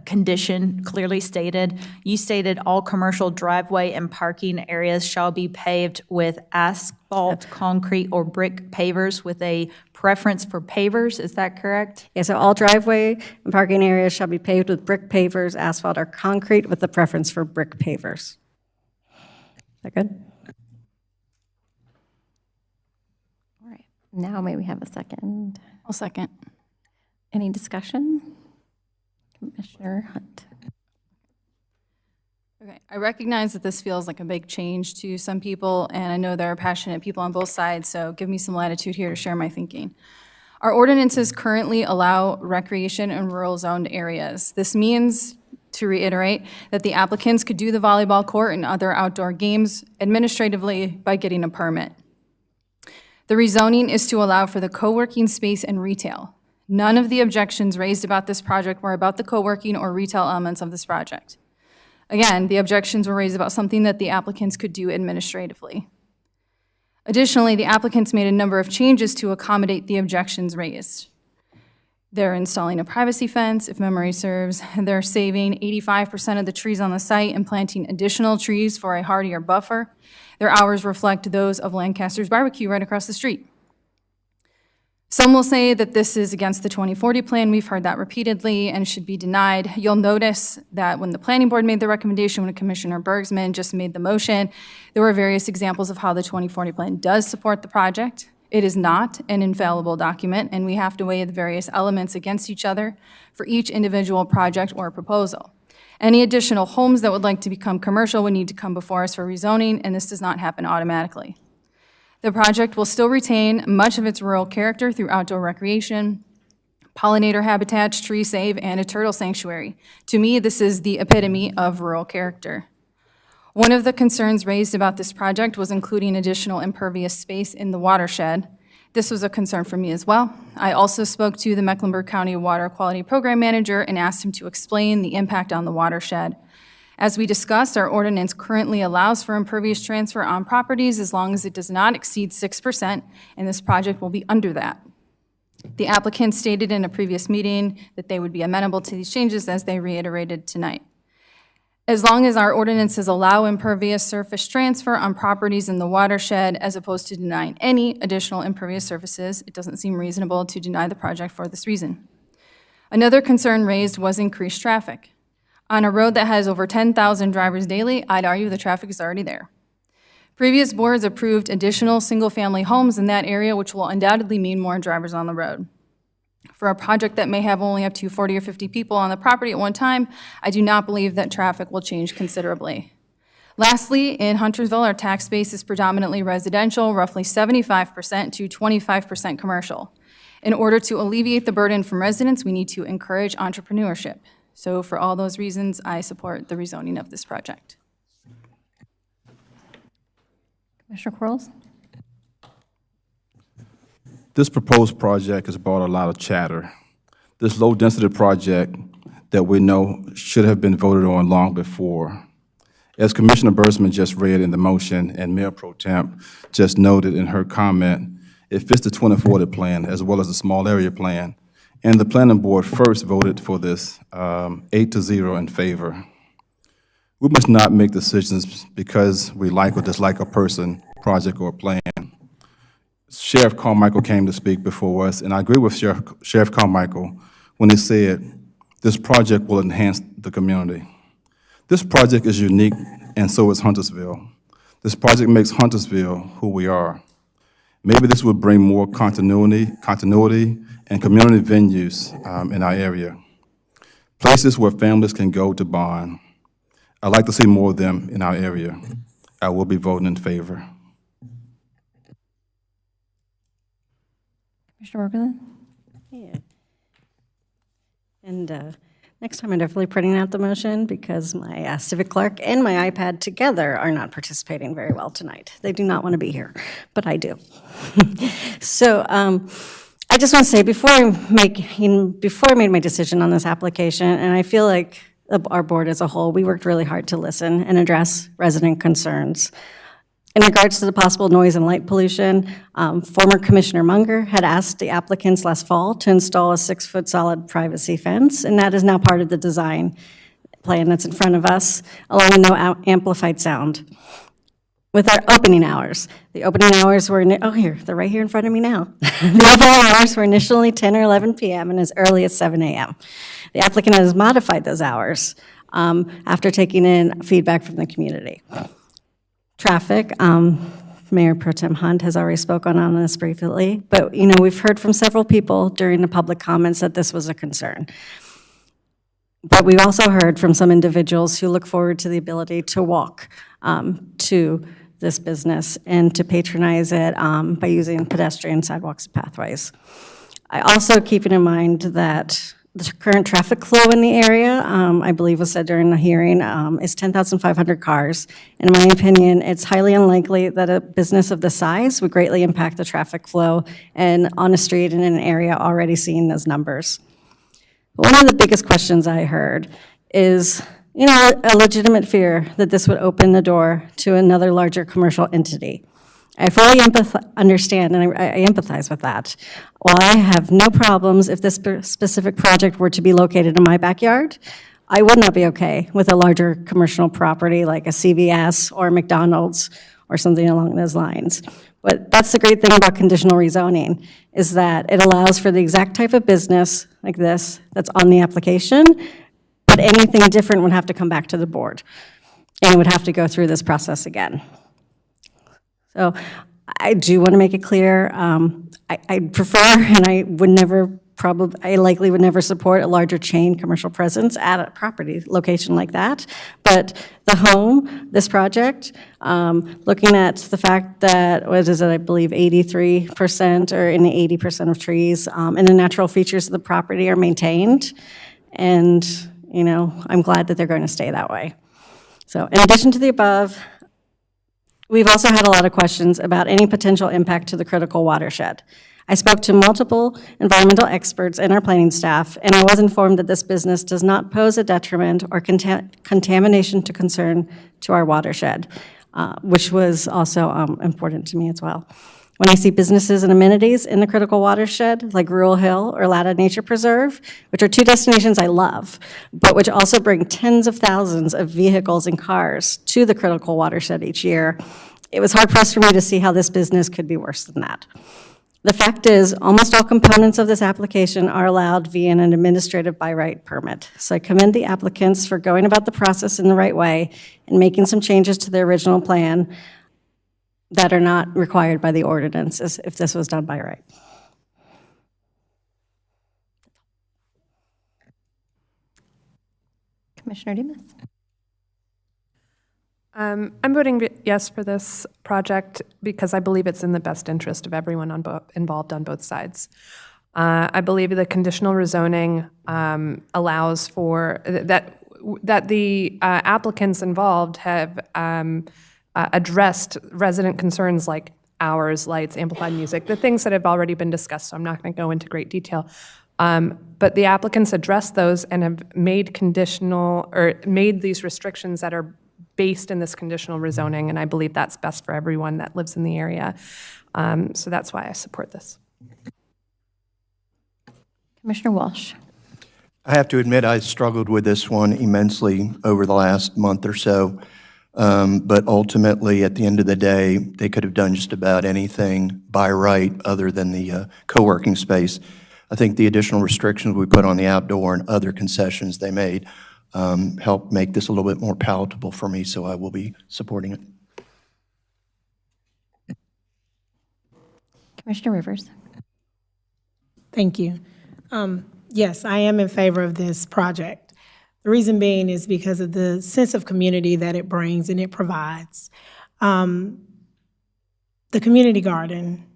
condition clearly stated. You stated all commercial driveway and parking areas shall be paved with asphalt, concrete, or brick pavers with a preference for pavers. Is that correct? Yeah, so all driveway and parking areas shall be paved with brick pavers, asphalt, or concrete with the preference for brick pavers. Is that good? All right. Now may we have a second? I'll second. Any discussion? Commissioner Hunt. Okay, I recognize that this feels like a big change to some people, and I know there are passionate people on both sides, so give me some latitude here to share my thinking. Our ordinances currently allow recreation in rural zoned areas. This means, to reiterate, that the applicants could do the volleyball court and other outdoor games administratively by getting a permit. The rezoning is to allow for the co-working space and retail. None of the objections raised about this project were about the co-working or retail elements of this project. Again, the objections were raised about something that the applicants could do administratively. Additionally, the applicants made a number of changes to accommodate the objections raised. They're installing a privacy fence, if memory serves. They're saving 85% of the trees on the site and planting additional trees for a hardier buffer. Their hours reflect those of Lancaster's Barbecue right across the street. Some will say that this is against the 2040 plan. We've heard that repeatedly and should be denied. You'll notice that when the planning board made the recommendation, when Commissioner Bergsman just made the motion, there were various examples of how the 2040 plan does support the project. It is not an infallible document, and we have to weigh the various elements against each other for each individual project or proposal. Any additional homes that would like to become commercial would need to come before us for rezoning, and this does not happen automatically. The project will still retain much of its rural character through outdoor recreation, pollinator habitats, tree save, and a turtle sanctuary. To me, this is the epitome of rural character. One of the concerns raised about this project was including additional impervious space in the watershed. This was a concern for me as well. I also spoke to the Mecklenburg County Water Quality Program Manager and asked him to explain the impact on the watershed. As we discussed, our ordinance currently allows for impervious transfer on properties as long as it does not exceed 6%, and this project will be under that. The applicant stated in a previous meeting that they would be amenable to these changes as they reiterated tonight. As long as our ordinances allow impervious surface transfer on properties in the watershed as opposed to denying any additional impervious surfaces, it doesn't seem reasonable to deny the project for this reason. Another concern raised was increased traffic. On a road that has over 10,000 drivers daily, I'd argue the traffic is already there. Previous boards approved additional single-family homes in that area, which will undoubtedly mean more drivers on the road. For a project that may have only up to 40 or 50 people on the property at one time, I do not believe that traffic will change considerably. Lastly, in Huntersville, our tax base is predominantly residential, roughly 75% to 25% commercial. In order to alleviate the burden from residents, we need to encourage entrepreneurship. So for all those reasons, I support the rezoning of this project. Commissioner Quarles? This proposed project has brought a lot of chatter. This low-density project that we know should have been voted on long before. As Commissioner Bergsman just read in the motion and Mayor Pro Temp just noted in her comment, it fits the 2040 plan as well as the small area plan. And the planning board first voted for this 8-0 in favor. We must not make decisions because we like or dislike a person, project, or plan. Sheriff Carmichael came to speak before us, and I agree with Sheriff Carmichael when he said this project will enhance the community. This project is unique, and so is Huntersville. This project makes Huntersville who we are. Maybe this will bring more continuity and community venues in our area, places where families can go to bond. I'd like to see more of them in our area. I will be voting in favor. Commissioner Berglund? Yeah. And next time I'm definitely printing out the motion because my civic clerk and my iPad together are not participating very well tonight. They do not want to be here, but I do. So I just want to say, before I made my decision on this application, and I feel like our board as a whole, we worked really hard to listen and address resident concerns. In regards to the possible noise and light pollution, former Commissioner Munger had asked the applicants last fall to install a 6-foot solid privacy fence, and that is now part of the design plan that's in front of us, along with no amplified sound. With our opening hours, the opening hours were, they're right here in front of me now. The opening hours were initially 10 or 11 p.m. and as early as 7 a.m. The applicant has modified those hours after taking in feedback from the community. Traffic, Mayor Pro Tem Hunt has already spoken on this briefly, but we've heard from several people during the public comments that this was a concern. But we've also heard from some individuals who look forward to the ability to walk to this business and to patronize it by using pedestrian sidewalks and pathways. I also keep in mind that the current traffic flow in the area, I believe was said during the hearing, is 10,500 cars. And in my opinion, it's highly unlikely that a business of this size would greatly impact the traffic flow and on a street in an area already seeing those numbers. One of the biggest questions I heard is, a legitimate fear that this would open the door to another larger commercial entity. I fully understand and I empathize with that. While I have no problems if this specific project were to be located in my backyard, I would not be okay with a larger commercial property like a CVS or McDonald's or something along those lines. But that's the great thing about conditional rezoning, is that it allows for the exact type of business like this that's on the application, but anything different would have to come back to the board, and it would have to go through this process again. So I do want to make it clear, I prefer, and I likely would never support a larger chain commercial presence at a property location like that. But the home, this project, looking at the fact that, I believe 83% or in the 80% of trees, and the natural features of the property are maintained. And, I'm glad that they're going to stay that way. So in addition to the above, we've also had a lot of questions about any potential impact to the critical watershed. I spoke to multiple environmental experts and our planning staff, and I was informed that this business does not pose a detriment or contamination to concern to our watershed, which was also important to me as well. When I see businesses and amenities in the critical watershed, like Rural Hill or Latta Nature Preserve, which are two destinations I love, but which also bring tens of thousands of vehicles and cars to the critical watershed each year, it was hard-pressed for me to see how this business could be worse than that. The fact is, almost all components of this application are allowed via an administrative by right permit. So I commend the applicants for going about the process in the right way and making some changes to the original plan that are not required by the ordinance if this was done by right. Commissioner Dumas. I'm voting yes for this project because I believe it's in the best interest of everyone involved on both sides. I believe the conditional rezoning allows for that the applicants involved have addressed resident concerns like hours, lights, amplified music, the things that have already been discussed, so I'm not going to go into great detail. But the applicants addressed those and have made made these restrictions that are based in this conditional rezoning, and I believe that's best for everyone that lives in the area. So that's why I support this. Commissioner Walsh. I have to admit I struggled with this one immensely over the last month or so. But ultimately, at the end of the day, they could have done just about anything by right other than the co-working space. I think the additional restrictions we put on the outdoor and other concessions they made help make this a little bit more palatable for me, so I will be supporting it. Commissioner Rivers. Thank you. Yes, I am in favor of this project. The reason being is because of the sense of community that it brings and it provides. The community garden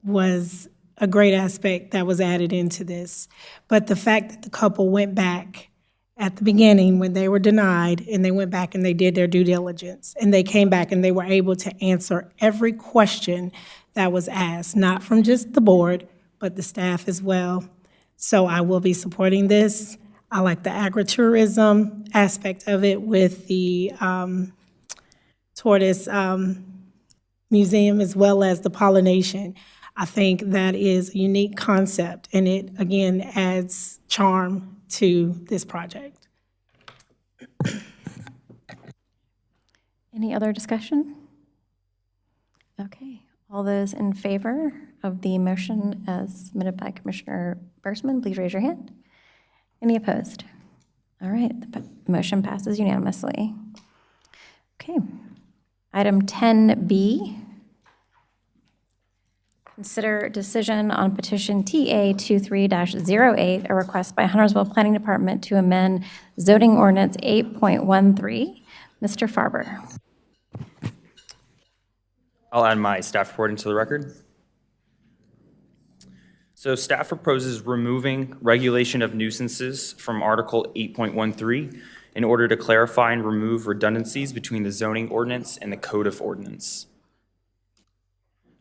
was a great aspect that was added into this, but the fact that the couple went back at the beginning when they were denied, and they went back and they did their due diligence, and they came back and they were able to answer every question that was asked, not from just the board, but the staff as well. So I will be supporting this. I like the agritourism aspect of it with the tortoise museum as well as the pollination. I think that is a unique concept, and it, again, adds charm to this project. Any other discussion? Okay, all those in favor of the motion as submitted by Commissioner Bergsman, please raise your hand. Any opposed? All right, the motion passes unanimously. Okay, item 10B. Consider decision on petition TA 23-08, a request by Huntersville Planning Department to amend zoning ordinance 8.13. Mr. Farber. I'll add my staff report into the record. So staff proposes removing regulation of nuisances from Article 8.13 in order to clarify and remove redundancies between the zoning ordinance and the Code of Ordinance.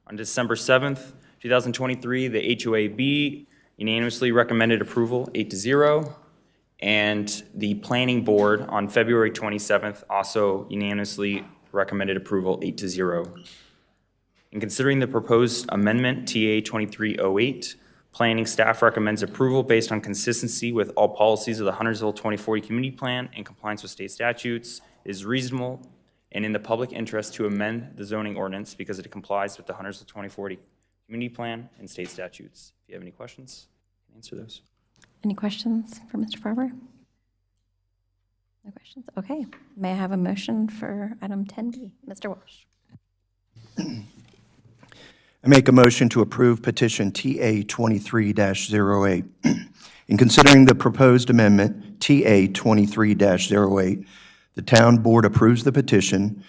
On December 7th, 2023, the HOAB unanimously recommended approval 8-0, and the Planning Board on February 27th also unanimously recommended approval 8-0. In considering the proposed amendment, TA 2308, planning staff recommends approval based on consistency with all policies of the Huntersville 2040 Community Plan in compliance with state statutes. It is reasonable and in the public interest to amend the zoning ordinance because it complies with the Huntersville 2040 Community Plan and state statutes. If you have any questions, I can answer those. Any questions for Mr. Farber? No questions? Okay. May I have a motion for item 10B? Mr. Walsh. I make a motion to approve petition TA 23-08. In considering the proposed amendment, TA 23-08, the town board approves the petition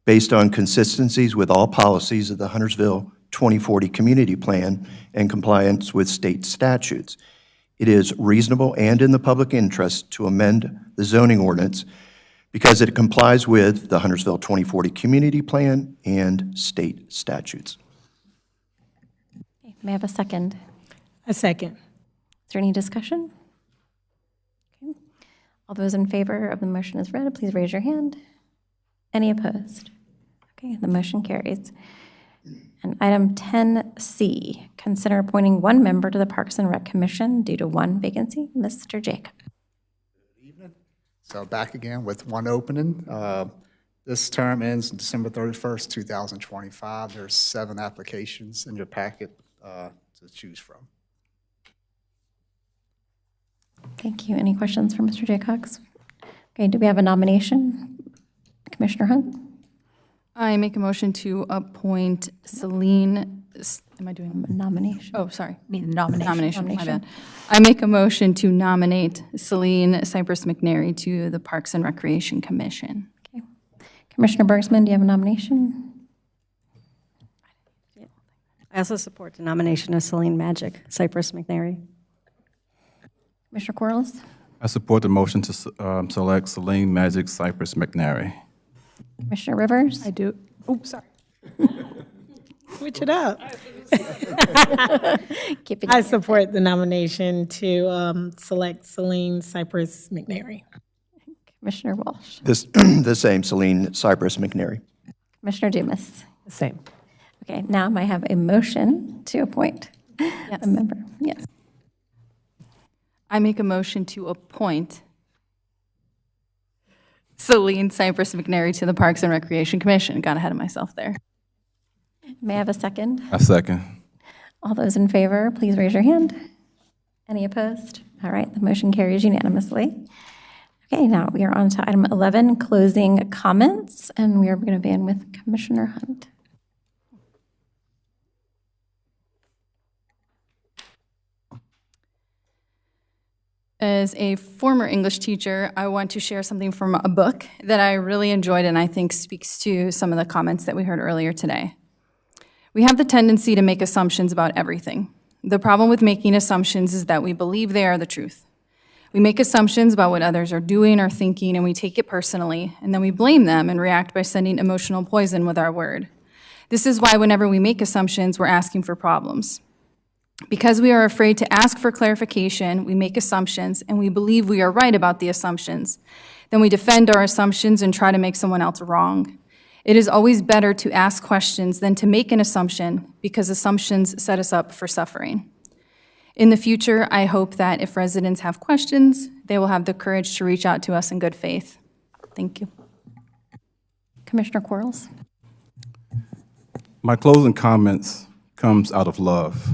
based on consistencies with all policies of the Huntersville 2040 Community Plan and compliance with state statutes. It is reasonable and in the public interest to amend the zoning ordinance because it complies with the Huntersville 2040 Community Plan and state statutes. Okay, may I have a second? A second. Is there any discussion? Okay. All those in favor of the motion as read, please raise your hand. Any opposed? Okay, the motion carries. And item 10C, consider appointing one member to the Parks and Rec Commission due to one vacancy. Mr. Jacob. Good evening. So back again with one opening. This term ends December 31st, 2025. There's 7 applications in your packet to choose from. Thank you. Any questions for Mr. Jaycox? Okay, do we have a nomination? Commissioner Hunt? I make a motion to appoint Celine, am I doing? A nomination. Oh, sorry. Need a nomination. Nomination, my bad. I make a motion to nominate Celine Cypress McNary to the Parks and Recreation Commission. Okay. Commissioner Bergsman, do you have a nomination? I also support the nomination of Celine Magic, Cypress McNary. Commissioner Corliss? I support the motion to select Celine Magic Cypress McNary. Commissioner Rivers? I do. Oops, sorry. Switch it up. Keep it I support the nomination to select Celine Cypress McNary. Commissioner Walsh? The same, Celine Cypress McNary. Commissioner Dumas? The same. Okay, now may I have a motion to appoint a member? Yes. I make a motion to appoint Celine Cypress McNary to the Parks and Recreation Commission. Got ahead of myself there. May I have a second? A second. All those in favor, please raise your hand. Any opposed? All right, the motion carries unanimously. Okay, now we are on to item 11, closing comments, and we are going to begin with Commissioner Hunt. As a former English teacher, I want to share something from a book that I really enjoyed and I think speaks to some of the comments that we heard earlier today. We have the tendency to make assumptions about everything. The problem with making assumptions is that we believe they are the truth. We make assumptions about what others are doing or thinking, and we take it personally, and then we blame them and react by sending emotional poison with our word. This is why whenever we make assumptions, we're asking for problems. Because we are afraid to ask for clarification, we make assumptions, and we believe we are right about the assumptions. Then we defend our assumptions and try to make someone else wrong. It is always better to ask questions than to make an assumption, because assumptions set us up for suffering. In the future, I hope that if residents have questions, they will have the courage to reach out to us in good faith. Thank you. Commissioner Quarles? My closing comments comes out of love.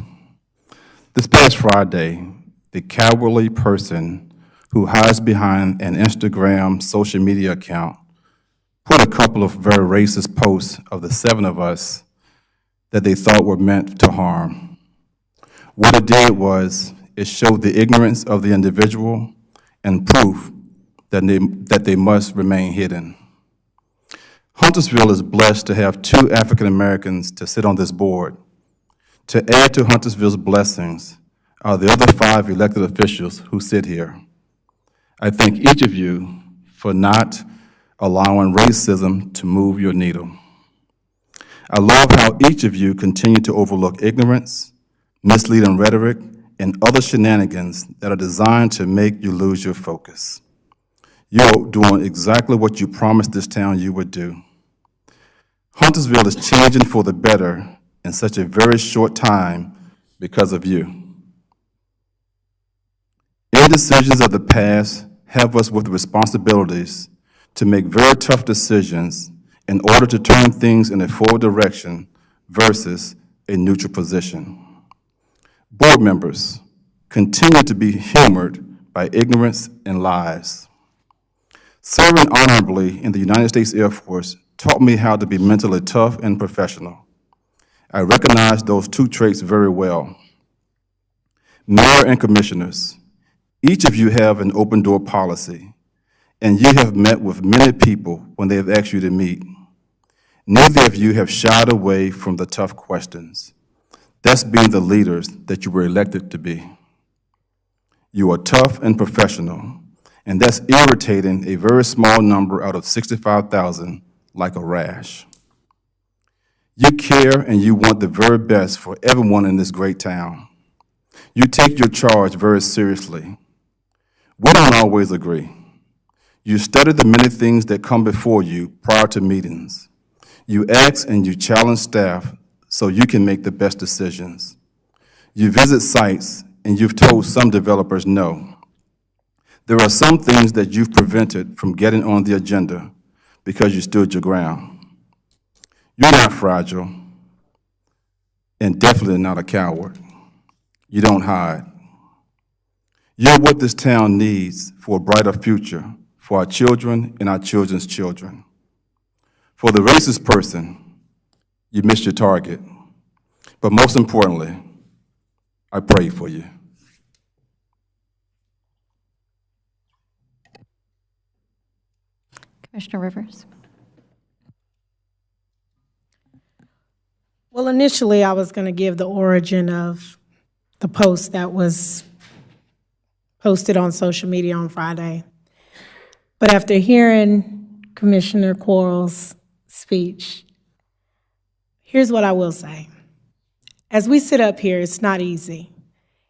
This past Friday, the cowardly person who hides behind an Instagram social media account put a couple of very racist posts of the 7 of us that they thought were meant to harm. What it did was it showed the ignorance of the individual and proof that they must remain hidden. Huntersville is blessed to have 2 African Americans to sit on this board. To add to Huntersville's blessings are the other 5 elected officials who sit here. I thank each of you for not allowing racism to move your needle. I love how each of you continue to overlook ignorance, misleading rhetoric, and other shenanigans that are designed to make you lose your focus. You're doing exactly what you promised this town you would do. Huntersville is changing for the better in such a very short time because of you. Indecisions of the past have us with responsibilities to make very tough decisions in order to turn things in a forward direction versus a neutral position. Board members continue to be humored by ignorance and lies. Serving honorably in the United States Air Force taught me how to be mentally tough and professional. I recognize those 2 traits very well. Mayor and commissioners, each of you have an open door policy, and you have met with many people when they have asked you to meet. Neither of you have shied away from the tough questions. That's being the leaders that you were elected to be. You are tough and professional, and that's irritating a very small number out of 65,000 like a rash. You care and you want the very best for everyone in this great town. You take your charge very seriously. We don't always agree. You study the many things that come before you prior to meetings. You ask and you challenge staff so you can make the best decisions. You visit sites and you've told some developers no. There are some things that you've prevented from getting on the agenda because you stood your ground. You're not fragile, and definitely not a coward. You don't hide. You're what this town needs for a brighter future for our children and our children's children. For the racist person, you missed your target. But most importantly, I pray for you. Commissioner Rivers? Well, initially, I was going to give the origin of the post that was posted on social media on Friday. But after hearing Commissioner Quarles' speech, here's what I will say. As we sit up here, it's not easy.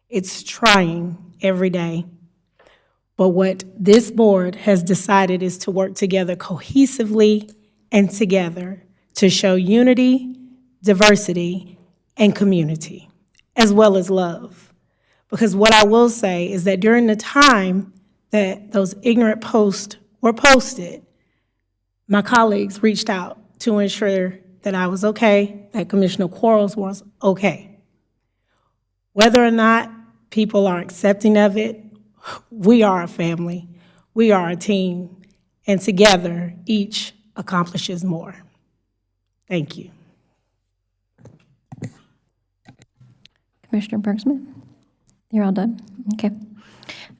It's trying every day. But what this board has decided is to work together cohesively and together to show unity, diversity, and community, as well as love. Because what I will say is that during the time that those ignorant posts were posted, my colleagues reached out to ensure that I was okay, that Commissioner Quarles was okay. Whether or not people are accepting of it, we are a family, we are a team, and together, each accomplishes more. Thank you. Commissioner Bergsman? You're all done? Okay.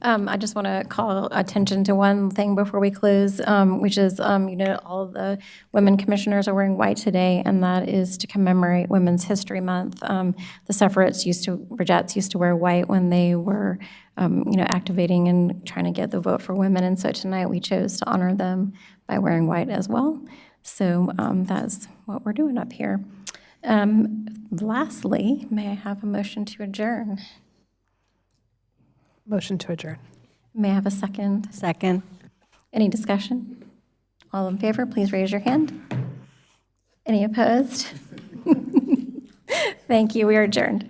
I just want to call attention to one thing before we close, which is, all the women commissioners are wearing white today, and that is to commemorate Women's History Month. The suffragettes used to wear white when they were, activating and trying to get the vote for women, and so tonight we chose to honor them by wearing white as well. So that's what we're doing up here. Lastly, may I have a motion to adjourn? Motion to adjourn. May I have a second? Second. Any discussion? All in favor, please raise your hand. Any opposed? Thank you, we are adjourned.